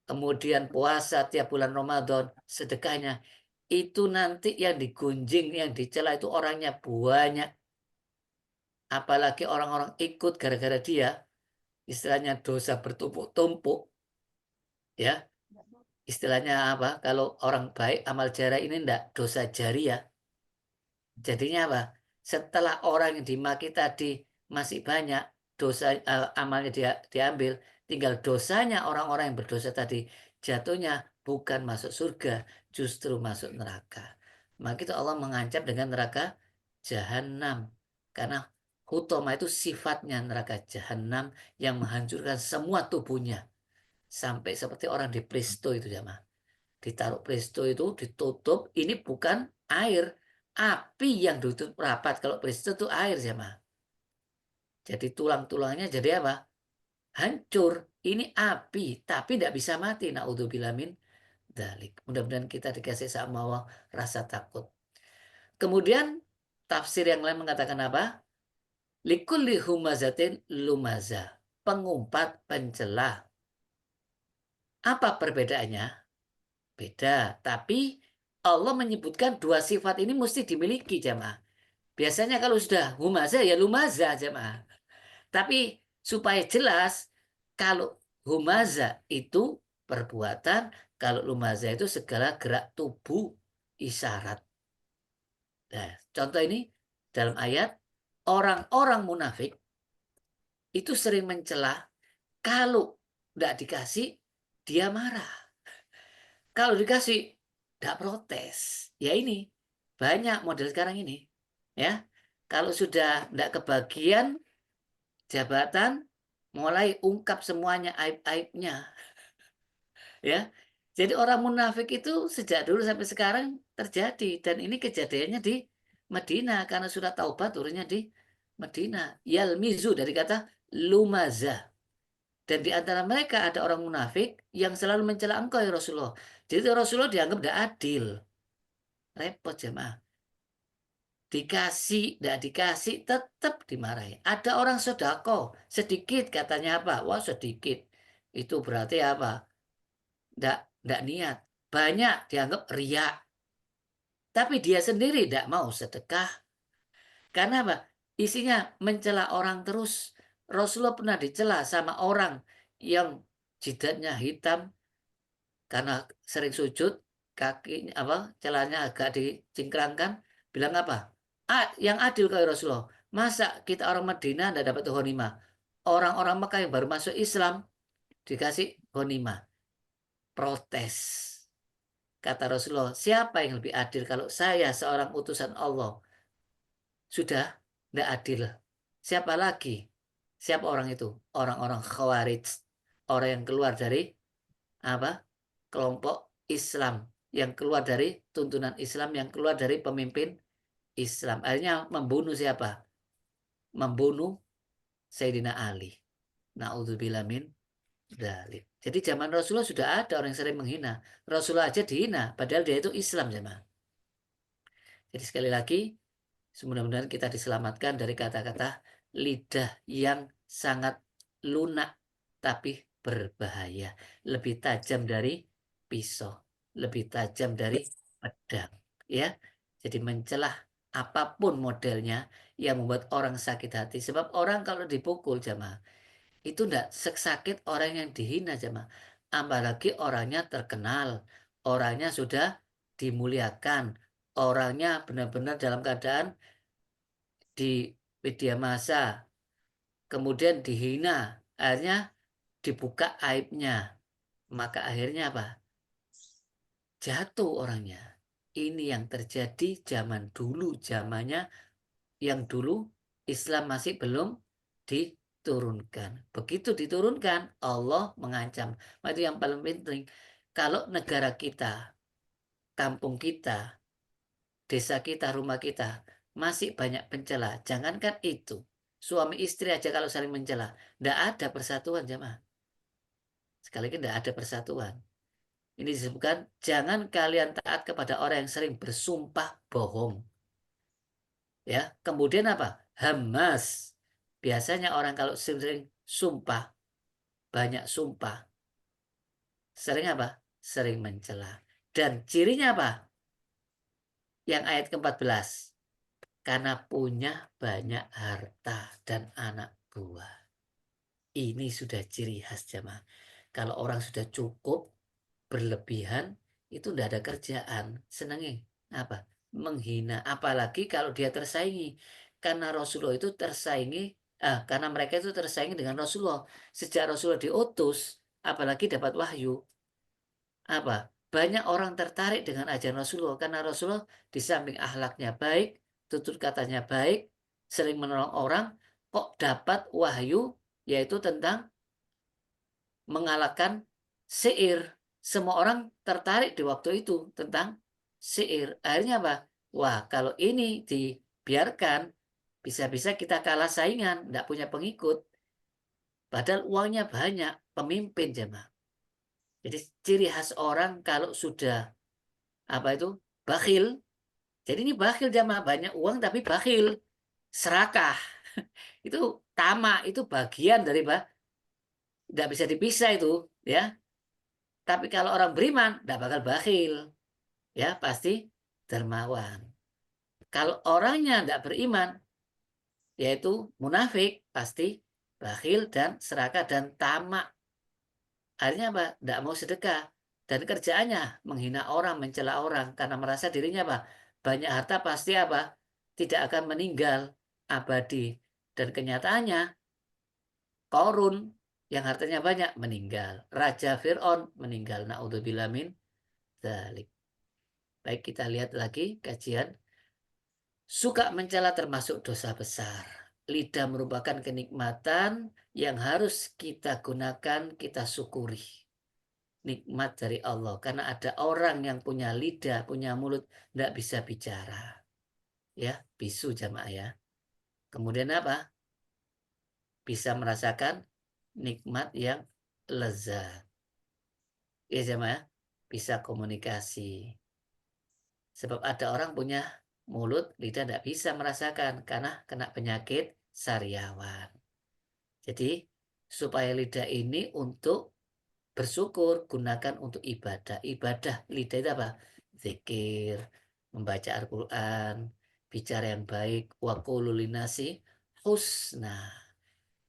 Kemudian puasa tiap bulan Ramadan, sedekahnya. Itu nanti yang digunjing, yang dicela itu orangnya banyak. Apalagi orang-orang ikut gara-gara dia, istilahnya dosa bertumpuk-tumpuk. Ya, istilahnya apa? Kalau orang baik amal jariah ini enggak dosa jariah. Jadinya apa? Setelah orang yang dimaki tadi masih banyak, dosa amalnya dia diambil, tinggal dosanya orang-orang yang berdosa tadi jatuhnya bukan masuk surga, justru masuk neraka. maka itu Allah mengancam dengan neraka jahanam. Karena hutama itu sifatnya neraka jahanam yang menghancurkan semua tubuhnya. Sampai seperti orang di presto itu jamaah. Ditaruh presto itu ditutup, ini bukan air, api yang ditutup rapat. Kalau presto itu air jamaah. Jadi tulang-tulangnya jadi apa? Hancur. Ini api, tapi tidak bisa mati. Naudzubillah min dzalik. Mudah-mudahan kita dikasih sama Allah rasa takut. Kemudian tafsir yang lain mengatakan apa? Likulli humazatin lumaza. Pengumpat, pencela. Apa perbedaannya? Beda. Tapi Allah menyebutkan dua sifat ini mesti dimiliki jamaah. Biasanya kalau sudah humaza ya lumaza jamaah. Tapi supaya jelas, kalau humaza itu perbuatan, kalau lumaza itu segala gerak tubuh isyarat. Nah, contoh ini dalam ayat, orang-orang munafik itu sering mencela, kalau tidak dikasih, dia marah. Kalau dikasih, tidak protes. Ya ini, banyak model sekarang ini. Ya, kalau sudah tidak kebagian jabatan, mulai ungkap semuanya aib-aibnya. Ya, jadi orang munafik itu sejak dulu sampai sekarang terjadi. Dan ini kejadiannya di Madinah. Karena sudah taubat turunnya di Madinah. Yalmizu dari kata lumazah. Dan di antara mereka ada orang munafik yang selalu mencela engkau ya Rasulullah. Jadi Rasulullah dianggap tidak adil. Repot jemaah. Dikasih, tidak dikasih, tetap dimarahi. Ada orang sodako, sedikit katanya apa? Wah sedikit. Itu berarti apa? Tidak niat. Banyak dianggap riak. Tapi dia sendiri tidak mau sedekah. Karena apa? Isinya mencela orang terus. Rasulullah pernah dicela sama orang yang jidatnya hitam karena sering sujud, kakinya apa celana agak dicingkrangkan, bilang apa? Yang adil kalau Rasulullah. Masa kita orang Madinah tidak dapat ghanimah? Orang-orang Mekah yang baru masuk Islam dikasih ghanimah. Protes. Kata Rasulullah, siapa yang lebih adil kalau saya seorang utusan Allah sudah tidak adil? Siapa lagi? Siapa orang itu? Orang-orang Khawarij. Orang yang keluar dari apa? Kelompok Islam, yang keluar dari tuntunan Islam, yang keluar dari pemimpin Islam. Akhirnya membunuh siapa? Membunuh Sayyidina Ali. Na'udzubillah min dzalik. Jadi zaman Rasulullah sudah ada orang yang sering menghina. Rasulullah aja dihina, padahal dia itu Islam jemaah. Jadi sekali lagi, mudah-mudahan kita diselamatkan dari kata-kata lidah yang sangat lunak tapi berbahaya. Lebih tajam dari pisau, lebih tajam dari pedang. Ya, jadi mencelah apapun modelnya yang membuat orang sakit hati. Sebab orang kalau dipukul jamaah, itu tidak sesakit orang yang dihina jamaah. Apalagi orangnya terkenal, orangnya sudah dimuliakan, orangnya benar-benar dalam keadaan di media massa, kemudian dihina, akhirnya dibuka aibnya, maka akhirnya apa? Jatuh orangnya. Ini yang terjadi zaman dulu, zamannya yang dulu Islam masih belum diturunkan. Begitu diturunkan, Allah mengancam. Itu yang paling penting. Kalau negara kita, kampung kita, desa kita, rumah kita masih banyak pencela, jangankan itu, suami istri aja kalau saling mencela, tidak ada persatuan jemaah. Sekali lagi tidak ada persatuan. Ini disebutkan jangan kalian taat kepada orang yang sering bersumpah bohong. Ya, kemudian apa? Hamas. Biasanya orang kalau sering sumpah, banyak sumpah, sering apa? Sering mencela. Dan cirinya apa? Yang ayat ke-14. Karena punya banyak harta dan anak buah. Ini sudah ciri khas jamaah. Kalau orang sudah cukup, berlebihan, itu tidak ada kerjaan. Senangnya apa? Menghina. Apalagi kalau dia tersaingi. Karena Rasulullah itu tersaingi, karena mereka itu tersaingi dengan Rasulullah. Sejak Rasulullah diutus, apalagi dapat wahyu. Apa? banyak orang tertarik dengan ajaran Rasulullah karena Rasulullah di samping akhlaknya baik, tutur katanya baik, sering menolong orang, kok dapat wahyu yaitu tentang mengalahkan syair. Semua orang tertarik di waktu itu tentang syair. Akhirnya apa? Wah, kalau ini dibiarkan, bisa-bisa kita kalah saingan, tidak punya pengikut. Padahal uangnya banyak, pemimpin jemaah. Jadi ciri khas orang kalau sudah apa itu bakhil. Jadi ini bakhil jemaah, banyak uang tapi bakhil, serakah. Itu tamak, itu bagian dari tidak bisa dipisah itu, ya. Tapi kalau orang beriman, tidak bakal bakhil. Ya, pasti dermawan. Kalau orangnya tidak beriman, yaitu munafik, pasti bakhil dan serakah dan tamak. Akhirnya apa? Tidak mau sedekah. Dan kerjaannya menghina orang, mencela orang. Karena merasa dirinya apa? Banyak harta pasti apa? Tidak akan meninggal abadi. Dan kenyataannya, Korun yang hartanya banyak meninggal. Raja Fir'aun meninggal. Na'udzubillah min dzalik. Baik, kita lihat lagi kajian. Suka mencela termasuk dosa besar. Lidah merupakan kenikmatan yang harus kita gunakan, kita syukuri. Nikmat dari Allah. Karena ada orang yang punya lidah, punya mulut, tidak bisa bicara. Ya, bisu jamaah ya. Kemudian apa? Bisa merasakan nikmat yang lezat. Ya jamaah, bisa komunikasi. Sebab ada orang punya mulut, lidah tidak bisa merasakan karena kena penyakit sariawan. Jadi supaya lidah ini untuk bersyukur, gunakan untuk ibadah. Ibadah lidah itu apa? Zikir, membaca Al-Quran, bicara yang baik, wa qulu linasi husna.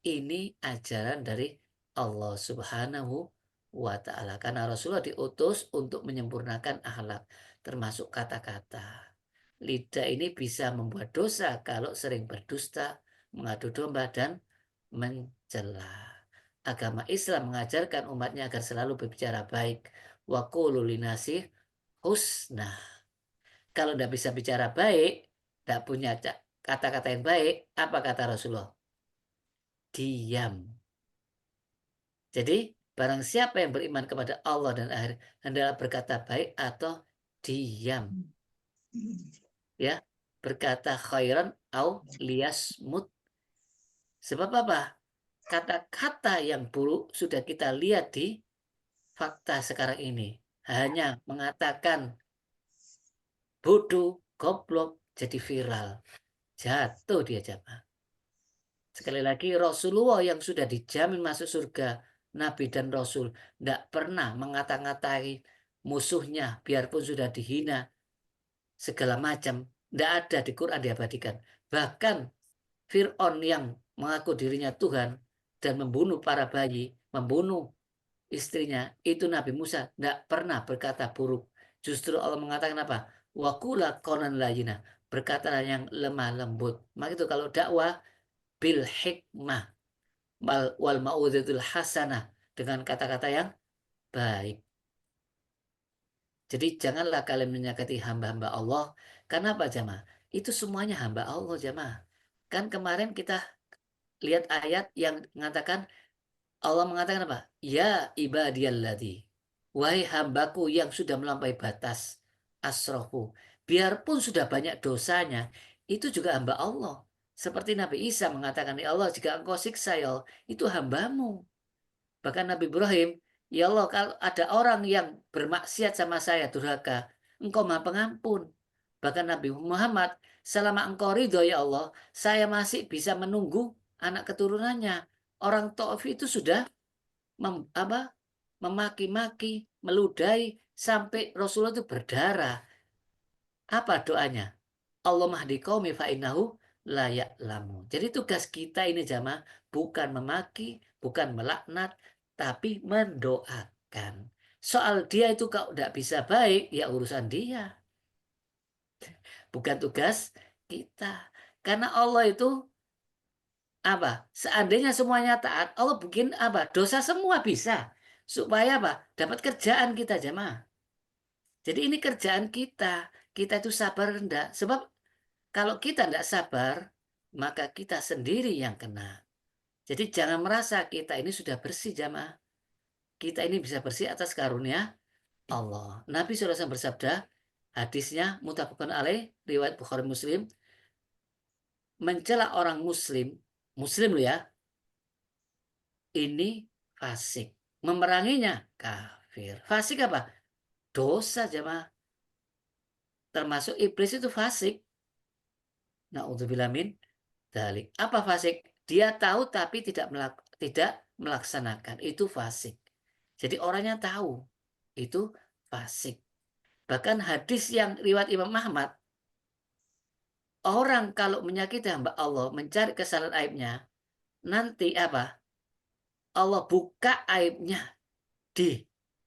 Ini ajaran dari Allah Subhanahu wa ta'ala. Karena Rasulullah diutus untuk menyempurnakan akhlak, termasuk kata-kata. Lidah ini bisa membuat dosa kalau sering berdusta, mengadu domba, dan mencela. Agama Islam mengajarkan umatnya agar selalu berbicara baik. Wa qulu linasi husna. Kalau tidak bisa bicara baik, tidak punya kata-kata yang baik, apa kata Rasulullah? Diam. Jadi barang siapa yang beriman kepada Allah dan akhir hendaklah berkata baik atau diam. Ya, berkata khairan au liyasmut. Sebab apa? Kata-kata yang buruk sudah kita lihat di fakta sekarang ini. Hanya mengatakan bodoh, goblok, jadi viral. Jatuh dia jamaah. Sekali lagi Rasulullah yang sudah dijamin masuk surga, Nabi dan Rasul, tidak pernah mengata-ngatai musuhnya biarpun sudah dihina segala macam. Tidak ada di Quran diabadikan. Bahkan Fir'aun yang mengaku dirinya Tuhan dan membunuh para bayi, membunuh istrinya, itu Nabi Musa tidak pernah berkata buruk. Justru Allah mengatakan apa? Wakula konan layina, berkatalah yang lemah lembut. Maka itu kalau dakwah bil hikmah wal mau'izatul hasanah, dengan kata-kata yang baik. Jadi janganlah kalian menyakiti hamba-hamba Allah. Karena apa jamaah? Itu semuanya hamba Allah jamaah. Kan kemarin kita lihat ayat yang mengatakan, Allah mengatakan apa? Ya ibadiyallati, wahai hambaku yang sudah melampaui batas, asrofu. Biarpun sudah banyak dosanya, itu juga hamba Allah. Seperti Nabi Isa mengatakan, ya Allah, jika engkau siksa ya Allah, itu hambamu. Bahkan Nabi Ibrahim, ya Allah, kalau ada orang yang bermaksiat sama saya, durhaka, engkau maha pengampun. Bahkan Nabi Muhammad, selama engkau ridho ya Allah, saya masih bisa menunggu anak keturunannya. Orang Taif itu sudah memaki-maki, meludahi, sampai Rasulullah itu berdarah. Apa doanya? Allah mahdi qaumi fa innahu la ya'lamu. Jadi tugas kita ini jamaah bukan memaki, bukan melaknat, tapi mendoakan. Soal dia itu kalau tidak bisa baik, ya urusan dia. Bukan tugas kita. Karena Allah itu apa? Seandainya semuanya taat, Allah bikin apa? Dosa semua bisa. Supaya apa? Dapat kerjaan kita jamaah. Jadi ini kerjaan kita. Kita itu sabar enggak? Sebab kalau kita enggak sabar, maka kita sendiri yang kena. Jadi jangan merasa kita ini sudah bersih jamaah. Kita ini bisa bersih atas karunia Allah. Nabi SAW bersabda, hadisnya muttafaqun alaih, riwayat Bukhari Muslim, mencela orang muslim loh ya, ini fasik. Memeranginya kafir. Fasik apa? Dosa jemaah. Termasuk iblis itu fasik. Na'udzubillah min dzalik. Apa fasik? Dia tahu tapi tidak melaksanakan. Itu fasik. Jadi orangnya tahu. Itu fasik. Bahkan hadis yang riwayat Imam Ahmad, orang kalau menyakiti hamba Allah, mencari kesalahan aibnya, nanti apa? Allah buka aibnya di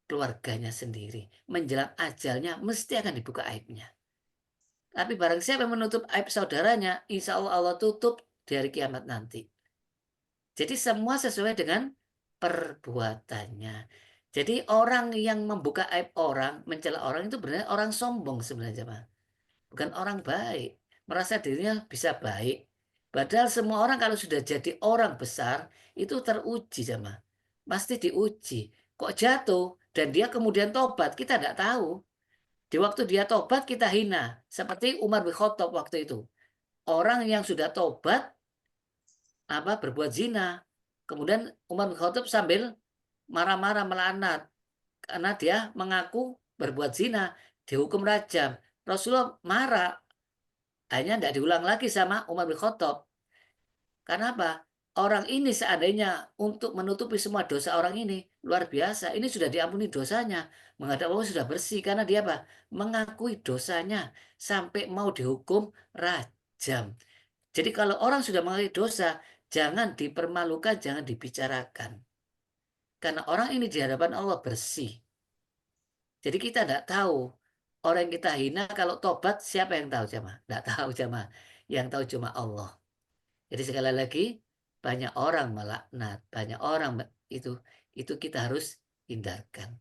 keluarganya sendiri. Menjelang ajalnya mesti akan dibuka aibnya. Tapi barang siapa yang menutup aib saudaranya, insya Allah Allah tutup di hari kiamat nanti. Jadi semua sesuai dengan perbuatannya. Jadi orang yang membuka aib orang, mencela orang itu benar orang sombong sebenarnya, Pak. Bukan orang baik. Merasa dirinya bisa baik. Padahal semua orang kalau sudah jadi orang besar, itu teruji, sama. Pasti diuji. Kok jatuh? Dan dia kemudian tobat, kita tidak tahu. Di waktu dia tobat, kita hina. Seperti Umar bin Khattab waktu itu. Orang yang sudah tobat, berbuat zina. Kemudian Umar bin Khattab sambil marah-marah melaknat. Karena dia mengaku berbuat zina. Dihukum rajam. Rasulullah marah. Hanya tidak diulang lagi sama Umar bin Khattab. Karena apa? Orang ini seandainya untuk menutupi semua dosa orang ini, luar biasa. Ini sudah diampuni dosanya. Menghadap Allah sudah bersih. Karena dia apa? Mengakui dosanya. Sampai mau dihukum rajam. Jadi kalau orang sudah mengakui dosa, jangan dipermalukan, jangan dibicarakan. Karena orang ini di hadapan Allah bersih. Jadi kita tidak tahu. Orang yang kita hina kalau tobat, siapa yang tahu jemaah? Tidak tahu jemaah. Yang tahu cuma Allah. Jadi sekali lagi, banyak orang melaknat, banyak orang itu kita harus hindarkan.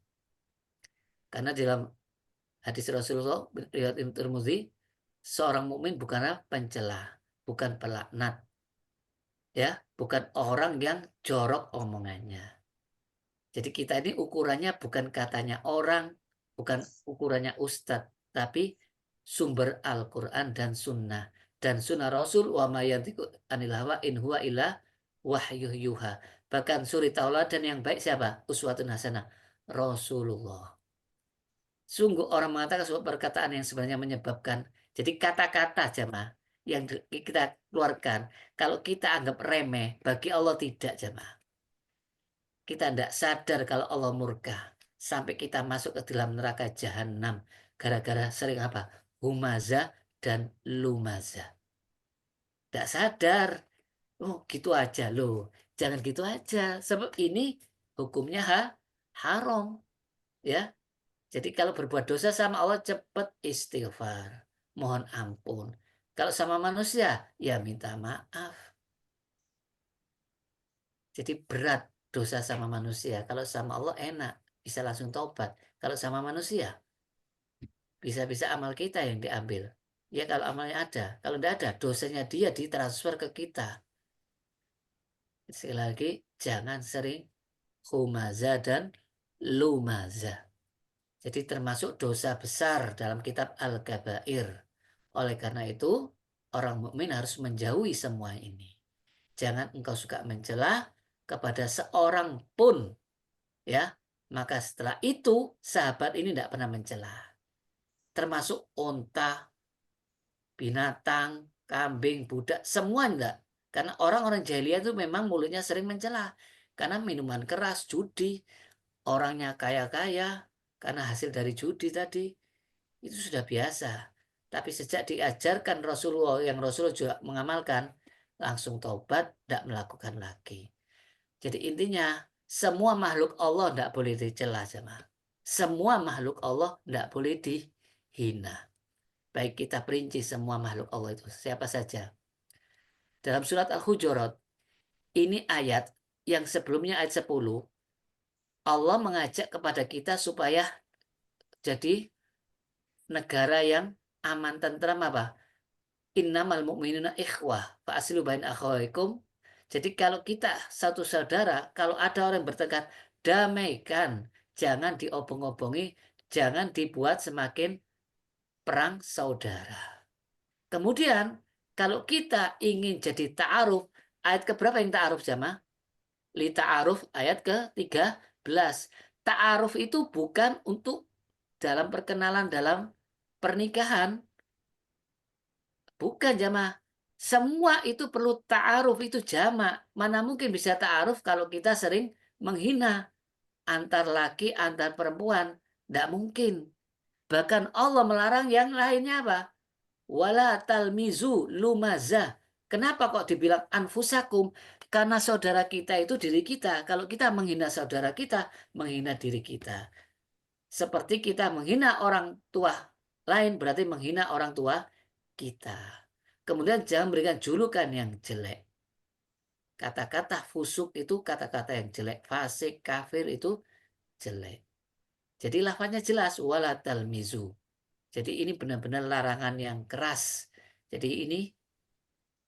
Karena dalam hadis Rasulullah riwayat Ibnu Tirmidzi, seorang mukmin bukanlah pencela, bukan pelaknat, ya, bukan orang yang jorok omongannya. Jadi kita ini ukurannya bukan katanya orang, bukan ukurannya ustadz, tapi sumber Al-Quran dan Sunnah. Dan Sunnah Rasul wa ma yantiqu anil hawa in huwa illa wahyu yuha. Bahkan suri tauladan yang baik siapa? Uswatun hasanah. Rasulullah. Sungguh orang mengatakan sebuah perkataan yang sebenarnya menyebabkan. Jadi kata-kata jemaah yang kita keluarkan, kalau kita anggap remeh, bagi Allah tidak jemaah. Kita tidak sadar kalau Allah murka. Sampai kita masuk ke dalam neraka jahanam. Gara-gara sering apa? Humaza dan lumaza. Tidak sadar. Oh gitu aja loh. Jangan gitu aja. Sebab ini hukumnya haram. Ya. Jadi kalau berbuat dosa sama Allah cepat istighfar. Mohon ampun. Kalau sama manusia ya minta maaf. Jadi berat dosa sama manusia. Kalau sama Allah enak. Bisa langsung taubat. Kalau sama manusia bisa-bisa amal kita yang diambil. Ya kalau amalnya ada. Kalau tidak ada, dosanya dia ditransfer ke kita. Sekali lagi, jangan sering humaza dan lumaza. Jadi termasuk dosa besar dalam kitab Al-Kabair. Oleh karena itu, orang mukmin harus menjauhi semua ini. Jangan engkau suka mencela kepada seorang pun. Ya, maka setelah itu sahabat ini tidak pernah mencela. Termasuk unta, binatang, kambing, budak, semua enggak. Karena orang-orang jahiliyah itu memang mulutnya sering mencela. Karena minuman keras, judi, orangnya kaya-kaya, karena hasil dari judi tadi, itu sudah biasa. Tapi sejak diajarkan Rasulullah, yang Rasulullah juga mengamalkan, langsung taubat, tidak melakukan lagi. Jadi intinya, semua makhluk Allah tidak boleh dicela sama. Semua makhluk Allah tidak boleh dihina. Baik kita perinci semua makhluk Allah itu siapa saja. Dalam surat Al-Hujurat, ini ayat yang sebelumnya ayat 10, Allah mengajak kepada kita supaya jadi negara yang aman tentram apa? Innamal mu'minuna ikhwah fa aslihu baina akhawaykum. Jadi kalau kita satu saudara, kalau ada orang bertengkar, damaikan, jangan diobong-obongi, jangan dibuat semakin perang saudara. Kemudian kalau kita ingin jadi ta'aruf, ayat keberapa yang ta'aruf jamaah? Li ta'aruf ayat ke-13. Ta'aruf itu bukan untuk dalam perkenalan dalam pernikahan. Bukan jamaah. Semua itu perlu ta'aruf, itu jamak. Mana mungkin bisa ta'aruf kalau kita sering menghina antar laki, antar perempuan. Tidak mungkin. Bahkan Allah melarang yang lainnya apa? Wala talmizu lumazah. Kenapa kok dibilang anfusakum? Karena saudara kita itu diri kita. Kalau kita menghina saudara kita, menghina diri kita. Seperti kita menghina orang tua lain, berarti menghina orang tua kita. Kemudian jangan berikan julukan yang jelek. Kata-kata fusuk itu kata-kata yang jelek. Fasik, kafir itu jelek. Jadi lafaznya jelas. Wala talmizu. Jadi ini benar-benar larangan yang keras. Jadi ini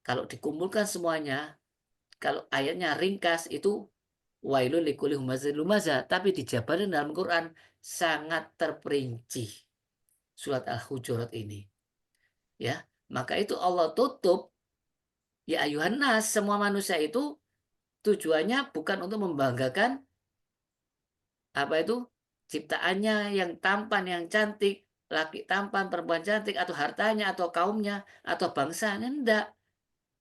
kalau dikumpulkan semuanya, kalau ayatnya ringkas itu wailul likulli humazah lumazah. Tapi dijabarin dalam Quran sangat terperinci. Surat Al-Hujurat ini. Ya, maka itu Allah tutup. Ya ayuhan nas, semua manusia itu tujuannya bukan untuk membanggakan apa itu ciptaannya yang tampan, yang cantik, laki tampan, perempuan cantik, atau hartanya, atau kaumnya, atau bangsanya. Enggak.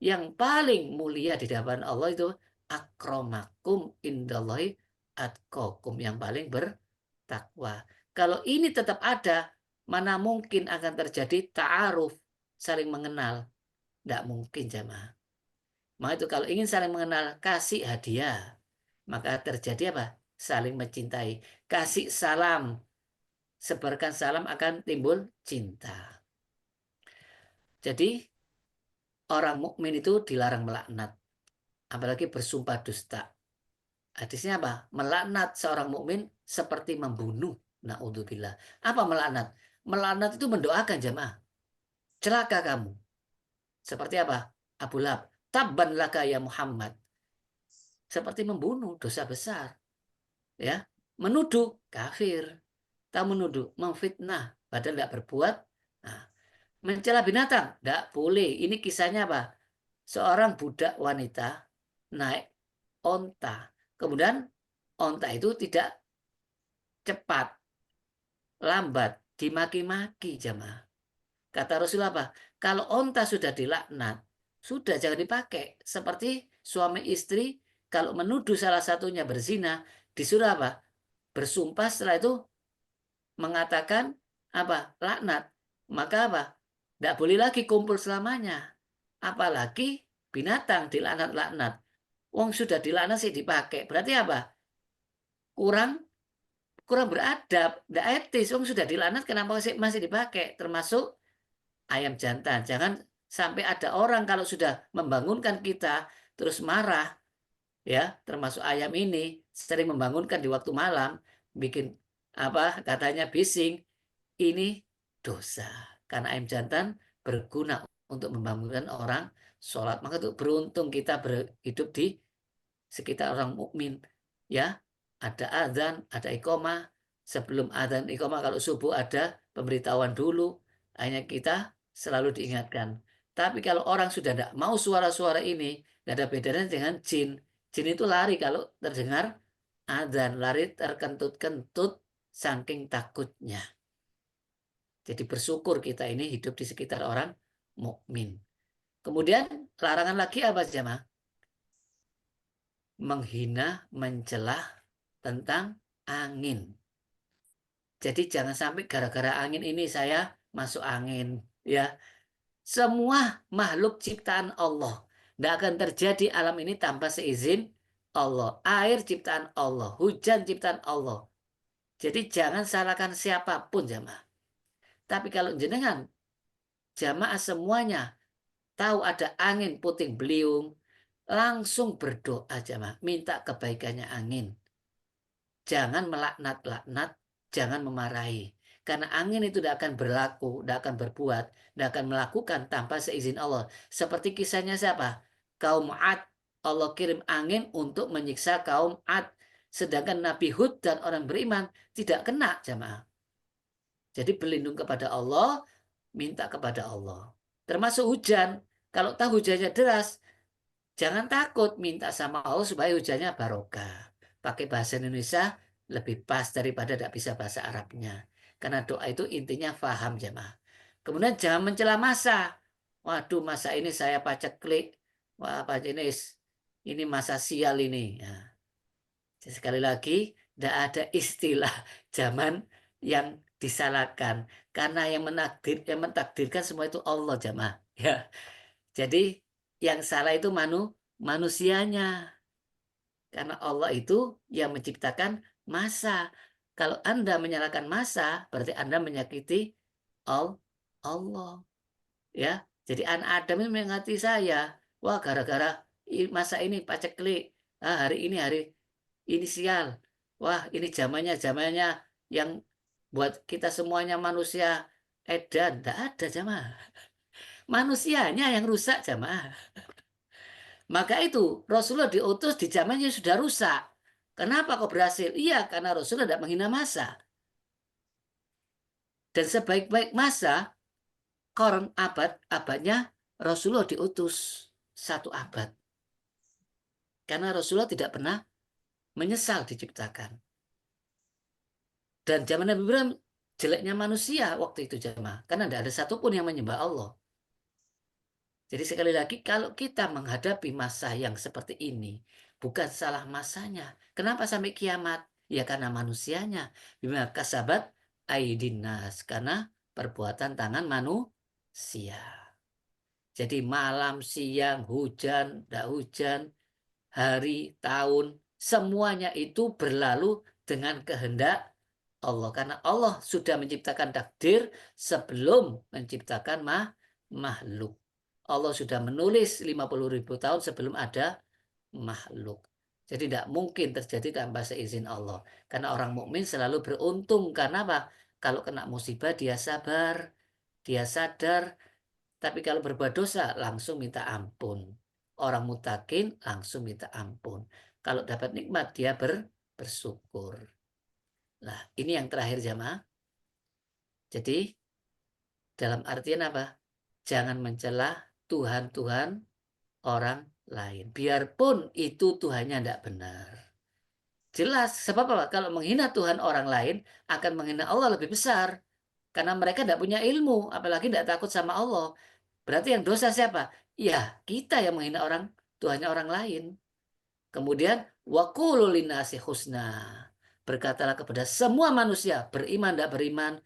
Yang paling mulia di hadapan Allah itu akromakum indallahi atqakum, yang paling bertakwa. Kalau ini tetap ada, mana mungkin akan terjadi ta'aruf, saling mengenal. Tidak mungkin jamaah. Maka itu kalau ingin saling mengenal, kasih hadiah. Maka terjadi apa? Saling mencintai. Kasih salam. Sebarkan salam akan timbul cinta. Jadi orang mukmin itu dilarang melaknat. Apalagi bersumpah dusta. Hadisnya apa? Melaknat seorang mukmin seperti membunuh. Na'udzubillah. Apa melaknat? Melaknat itu mendoakan jamaah. Celaka kamu. Seperti apa? Abu Lahab. Tabban laka ya Muhammad. Seperti membunuh, dosa besar. Ya, menuduh, kafir. Tak menuduh, memfitnah, padahal tidak berbuat. Nah, mencela binatang, tidak boleh. Ini kisahnya apa? Seorang budak wanita naik onta. Kemudian onta itu tidak cepat, lambat, dimaki-maki jamaah. Kata Rasulullah apa? Kalau onta sudah dilaknat, sudah jangan dipakai. Seperti suami istri kalau menuduh salah satunya berzina, disuruh apa? Bersumpah setelah itu mengatakan apa? Laknat. Maka apa? Tidak boleh lagi kumpul selamanya. Apalagi binatang dilaknat-laknat. Wong sudah dilaknat sih dipakai. Berarti apa? Kurang beradab, tidak etis. Wong sudah dilaknat kenapa masih dipakai? Termasuk ayam jantan. Jangan sampai ada orang kalau sudah membangunkan kita terus marah, ya, termasuk ayam ini sering membangunkan di waktu malam, bikin apa katanya bising, ini dosa. Karena ayam jantan berguna untuk membangunkan orang sholat. Maka itu beruntung kita hidup di sekitar orang mukmin, ya. Ada azan, ada iqomah. Sebelum azan iqomah kalau subuh ada pemberitahuan dulu. Hanya kita selalu diingatkan. Tapi kalau orang sudah tidak mau suara-suara ini, tidak ada bedanya dengan jin. Jin itu lari kalau terdengar azan, lari terkentut-kentut saking takutnya. Jadi bersyukur kita ini hidup di sekitar orang mukmin. Kemudian larangan lagi apa jemaah? Menghina, mencelah tentang angin. Jadi jangan sampai gara-gara angin ini saya masuk angin, ya. Semua makhluk ciptaan Allah. Tidak akan terjadi alam ini tanpa seizin Allah. Air ciptaan Allah, hujan ciptaan Allah. Jadi jangan salahkan siapapun jamaah. Tapi kalau jenengan jamaah semuanya tahu ada angin puting beliung, langsung berdoa jamaah, minta kebaikannya angin. Jangan melaknat-laknat, jangan memarahi. Karena angin itu tidak akan berlaku, tidak akan berbuat, tidak akan melakukan tanpa seizin Allah. Seperti kisahnya siapa? Kaum Ad. Allah kirim angin untuk menyiksa kaum Ad. Sedangkan Nabi Hud dan orang beriman tidak kena, jamaah. Jadi berlindung kepada Allah, minta kepada Allah. Termasuk hujan. Kalau tahu hujannya deras, jangan takut, minta sama Allah supaya hujannya barokah. Pakai bahasa Indonesia lebih pas daripada tidak bisa bahasa Arabnya. Karena doa itu intinya faham, jemaah. Kemudian jangan mencela masa. Waduh, masa ini saya paceklik. Wah, apa jenis? Ini masa sial ini. Ya. Jadi sekali lagi, tidak ada istilah zaman yang disalahkan. Karena yang mentakdirkan semua itu Allah, jemaah. Ya. Jadi yang salah itu manusianya. Karena Allah itu yang menciptakan masa. Kalau Anda menyalahkan masa, berarti Anda menyakiti Allah. Ya, jadi anak Adam ini mengingati saya. Wah, gara-gara masa ini paceklik. Hari ini sial. Wah, ini zamannya yang buat kita semuanya manusia edan. Tidak ada jamaah. Manusianya yang rusak jamaah. Maka itu Rasulullah diutus di zamannya sudah rusak. Kenapa kok berhasil? Iya, karena Rasulullah tidak menghina masa. Dan sebaik-baik masa, koron abadnya Rasulullah diutus 1 abad. Karena Rasulullah tidak pernah menyesal diciptakan. Dan zaman Nabi Ibrahim jeleknya manusia waktu itu jemaah. Karena tidak ada satupun yang menyembah Allah. Jadi sekali lagi kalau kita menghadapi masa yang seperti ini, bukan salah masanya. Kenapa sampai kiamat? Ya karena manusianya. Bima kasabat aidinas. Karena perbuatan tangan manusia. Jadi malam, siang, hujan, tidak hujan, hari, tahun, semuanya itu berlalu dengan kehendak Allah. Karena Allah sudah menciptakan takdir sebelum menciptakan makhluk. Allah sudah menulis 50.000 tahun sebelum ada makhluk. Jadi tidak mungkin terjadi tanpa seizin Allah. Karena orang mukmin selalu beruntung. Karena apa? Kalau kena musibah dia sabar, dia sadar. Tapi kalau berbuat dosa langsung minta ampun. Orang mutakin langsung minta ampun. Kalau dapat nikmat dia bersyukur. Nah ini yang terakhir jamaah. Jadi dalam artian apa? Jangan mencela Tuhan orang lain. Biarpun itu Tuhannya tidak benar. Jelas, sebab apa? Kalau menghina Tuhan orang lain akan menghina Allah lebih besar. Karena mereka tidak punya ilmu, apalagi tidak takut sama Allah. Berarti yang dosa siapa? Ya, kita yang menghina Tuhannya orang lain. Kemudian, wa qulu linnasi husna. Berkatalah kepada semua manusia, beriman tidak beriman,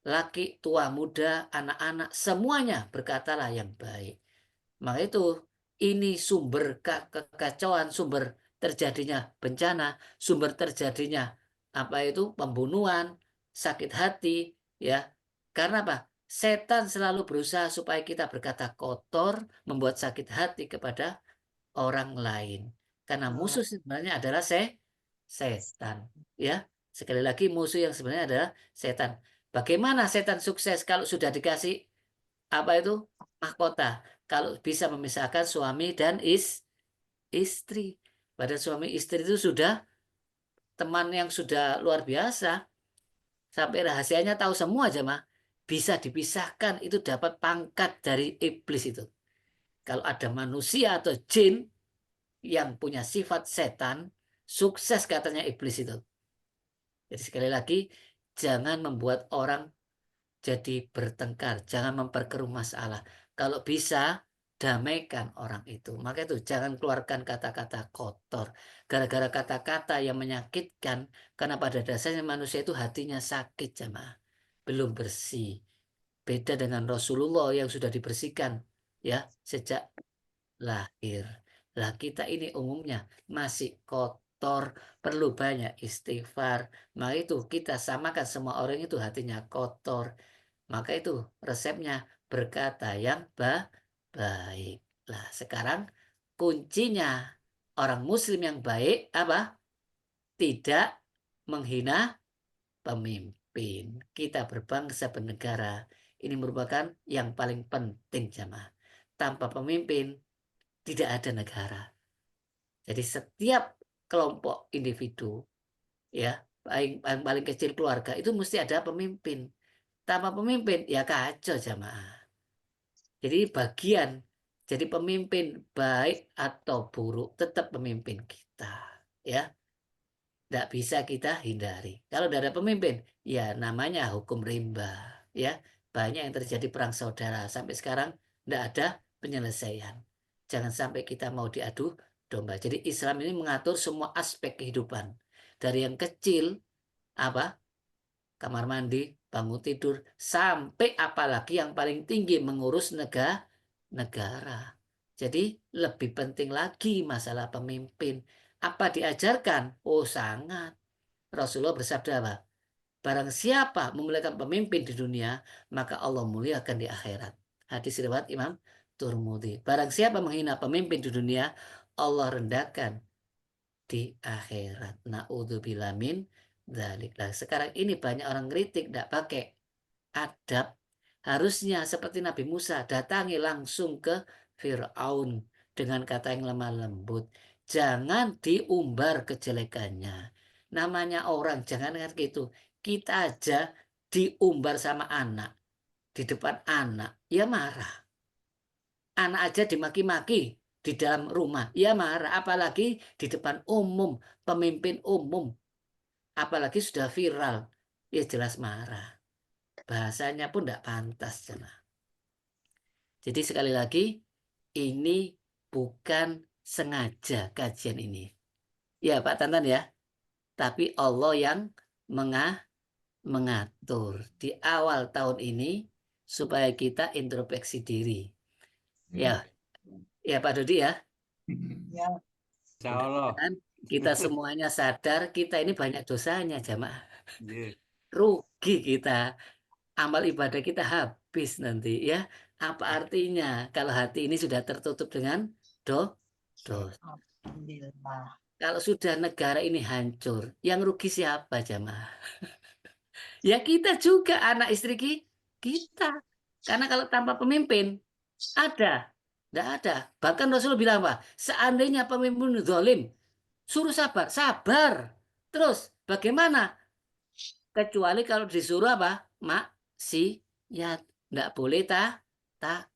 laki, tua, muda, anak-anak, semuanya berkatalah yang baik. Maka itu ini sumber kekacauan, sumber terjadinya bencana, sumber terjadinya pembunuhan, sakit hati, ya. Karena apa? Setan selalu berusaha supaya kita berkata kotor, membuat sakit hati kepada orang lain. Karena musuh sebenarnya adalah setan, ya. Sekali lagi musuh yang sebenarnya adalah setan. Bagaimana setan sukses kalau sudah dikasih mahkota? Kalau bisa memisahkan suami dan istri. Pada suami istri itu sudah teman yang sudah luar biasa. Sampai rahasianya tahu semua aja mah. Bisa dipisahkan itu dapat pangkat dari iblis itu. Kalau ada manusia atau jin yang punya sifat setan, sukses katanya iblis itu. Jadi sekali lagi, jangan membuat orang jadi bertengkar, jangan memperkeruh masalah. Kalau bisa, damaikan orang itu. Maka itu jangan keluarkan kata-kata kotor. Gara-gara kata-kata yang menyakitkan, karena pada dasarnya manusia itu hatinya sakit, jamaah. Belum bersih. Beda dengan Rasulullah yang sudah dibersihkan ya sejak lahir. Lah kita ini umumnya masih kotor, perlu banyak istighfar. Maka itu kita samakan semua orang itu hatinya kotor. Maka itu resepnya berkata yang baik. Lah sekarang kuncinya orang muslim yang baik apa? Tidak menghina pemimpin. pemimpin, kita berbangsa bernegara, ini merupakan yang paling penting jamaah. Tanpa pemimpin tidak ada negara. Jadi setiap kelompok individu, ya paling kecil keluarga itu mesti ada pemimpin. Tanpa pemimpin ya kacau jamaah. Jadi bagian jadi pemimpin baik atau buruk tetap pemimpin kita, ya. Tidak bisa kita hindari. Kalau tidak ada pemimpin, ya namanya hukum rimba, ya. Banyak yang terjadi perang saudara sampai sekarang tidak ada penyelesaian. Jangan sampai kita mau diadu domba. Jadi Islam ini mengatur semua aspek kehidupan. Dari yang kecil apa? Kamar mandi, bangun tidur, sampai apalagi yang paling tinggi mengurus negara. Jadi lebih penting lagi masalah pemimpin. Apa diajarkan? Oh sangat. Rasulullah bersabda apa? Barang siapa memuliakan pemimpin di dunia, maka Allah muliakan di akhirat. Hadis riwayat Imam Turmudi. Barang siapa menghina pemimpin di dunia, Allah rendahkan di akhirat. Na'udzubillah min dzalik. Nah, sekarang ini banyak orang kritik tidak pakai adab. Harusnya seperti Nabi Musa datangi langsung ke Fir'aun dengan kata yang lemah lembut. Jangan diumbar kejelekannya. Namanya orang jangan kan gitu. Kita aja diumbar sama anak di depan anak, ya marah. Anak aja dimaki-maki di dalam rumah, ya marah. Apalagi di depan umum, pemimpin umum. Apalagi sudah viral, ya jelas marah. Bahasanya pun tidak pantas. Jadi sekali lagi, ini bukan sengaja kajian ini. Ya Pak Tantan ya, tapi Allah yang mengatur di awal tahun ini supaya kita introspeksi diri. Ya, ya Pak Dodi ya. Ya. Insya Allah. Mudah-mudahan kita semuanya sadar kita ini banyak dosanya jamaah. Yeah. Rugi kita. Amal ibadah kita habis nanti ya. Apa artinya kalau hati ini sudah tertutup dengan dosa? Alhamdulillah. Kalau sudah negara ini hancur, yang rugi siapa jamaah? Ya kita juga, anak istri kita. Karena kalau tanpa pemimpin, ada. Tidak ada. Bahkan Rasulullah bilang apa? Seandainya pemimpin zalim, suruh sabar. Sabar. Terus bagaimana? Kecuali kalau disuruh apa? Maksiat. Tidak boleh taat.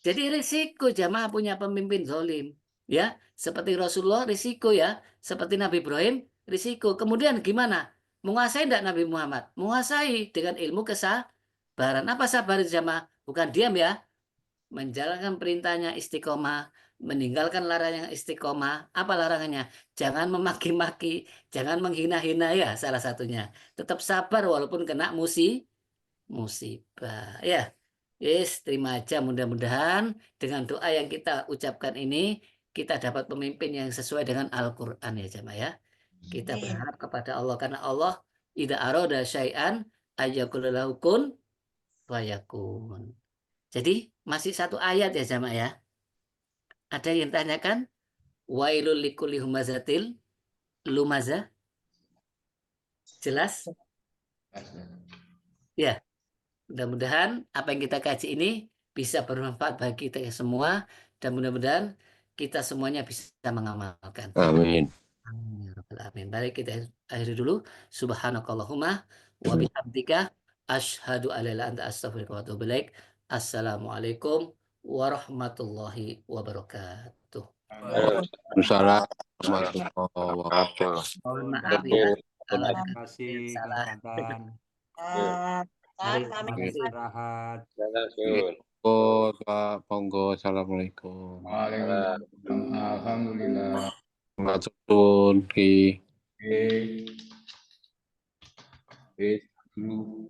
Jadi risiko jamaah punya pemimpin zalim. Ya, seperti Rasulullah risiko ya. Seperti Nabi Ibrahim risiko. Kemudian gimana? Menguasai tidak Nabi Muhammad? Menguasai dengan ilmu kesabaran. Apa sabar itu jamaah? Bukan diam ya. Menjalankan perintahnya istiqomah. Meninggalkan larangan istiqomah. Apa larangannya? Jangan memaki-maki. Jangan menghina-hina ya salah satunya. Tetap sabar walaupun kena musibah. Ya. Yes, terima aja. Mudah-mudahan dengan doa yang kita ucapkan ini, kita dapat pemimpin yang sesuai dengan Al-Quran ya jemaah ya. Kita Amin. berharap kepada Allah karena Allah idza arada syai'an ayyakul lahu kun fayakun. Jadi masih satu ayat ya jemaah ya. Ada yang tanyakan? Wailul likulli humazatil lumaza. Jelas? Ya. Mudah-mudahan apa yang kita kaji ini bisa bermanfaat bagi kita semua dan mudah-mudahan kita semuanya bisa mengamalkan. Amin. Amin ya rabbal alamin. Baik kita akhiri dulu. Subhanakallahumma wa bihamdika asyhadu an la ilaha illa anta astaghfiruka wa atubu ilaik. Assalamualaikum warahmatullahi wabarakatuh. Waalaikumsalam warahmatullahi wabarakatuh. Mohon maaf ya kalau ada Terima kasih yang Kang salah. Tantan. Kan Baik, kami terima kasih. Istirahat. Oh, Pak Ponggo, assalamualaikum. Waalaikumsalam. Alhamdulillah. Matur ki. Oke. Oke, dulu.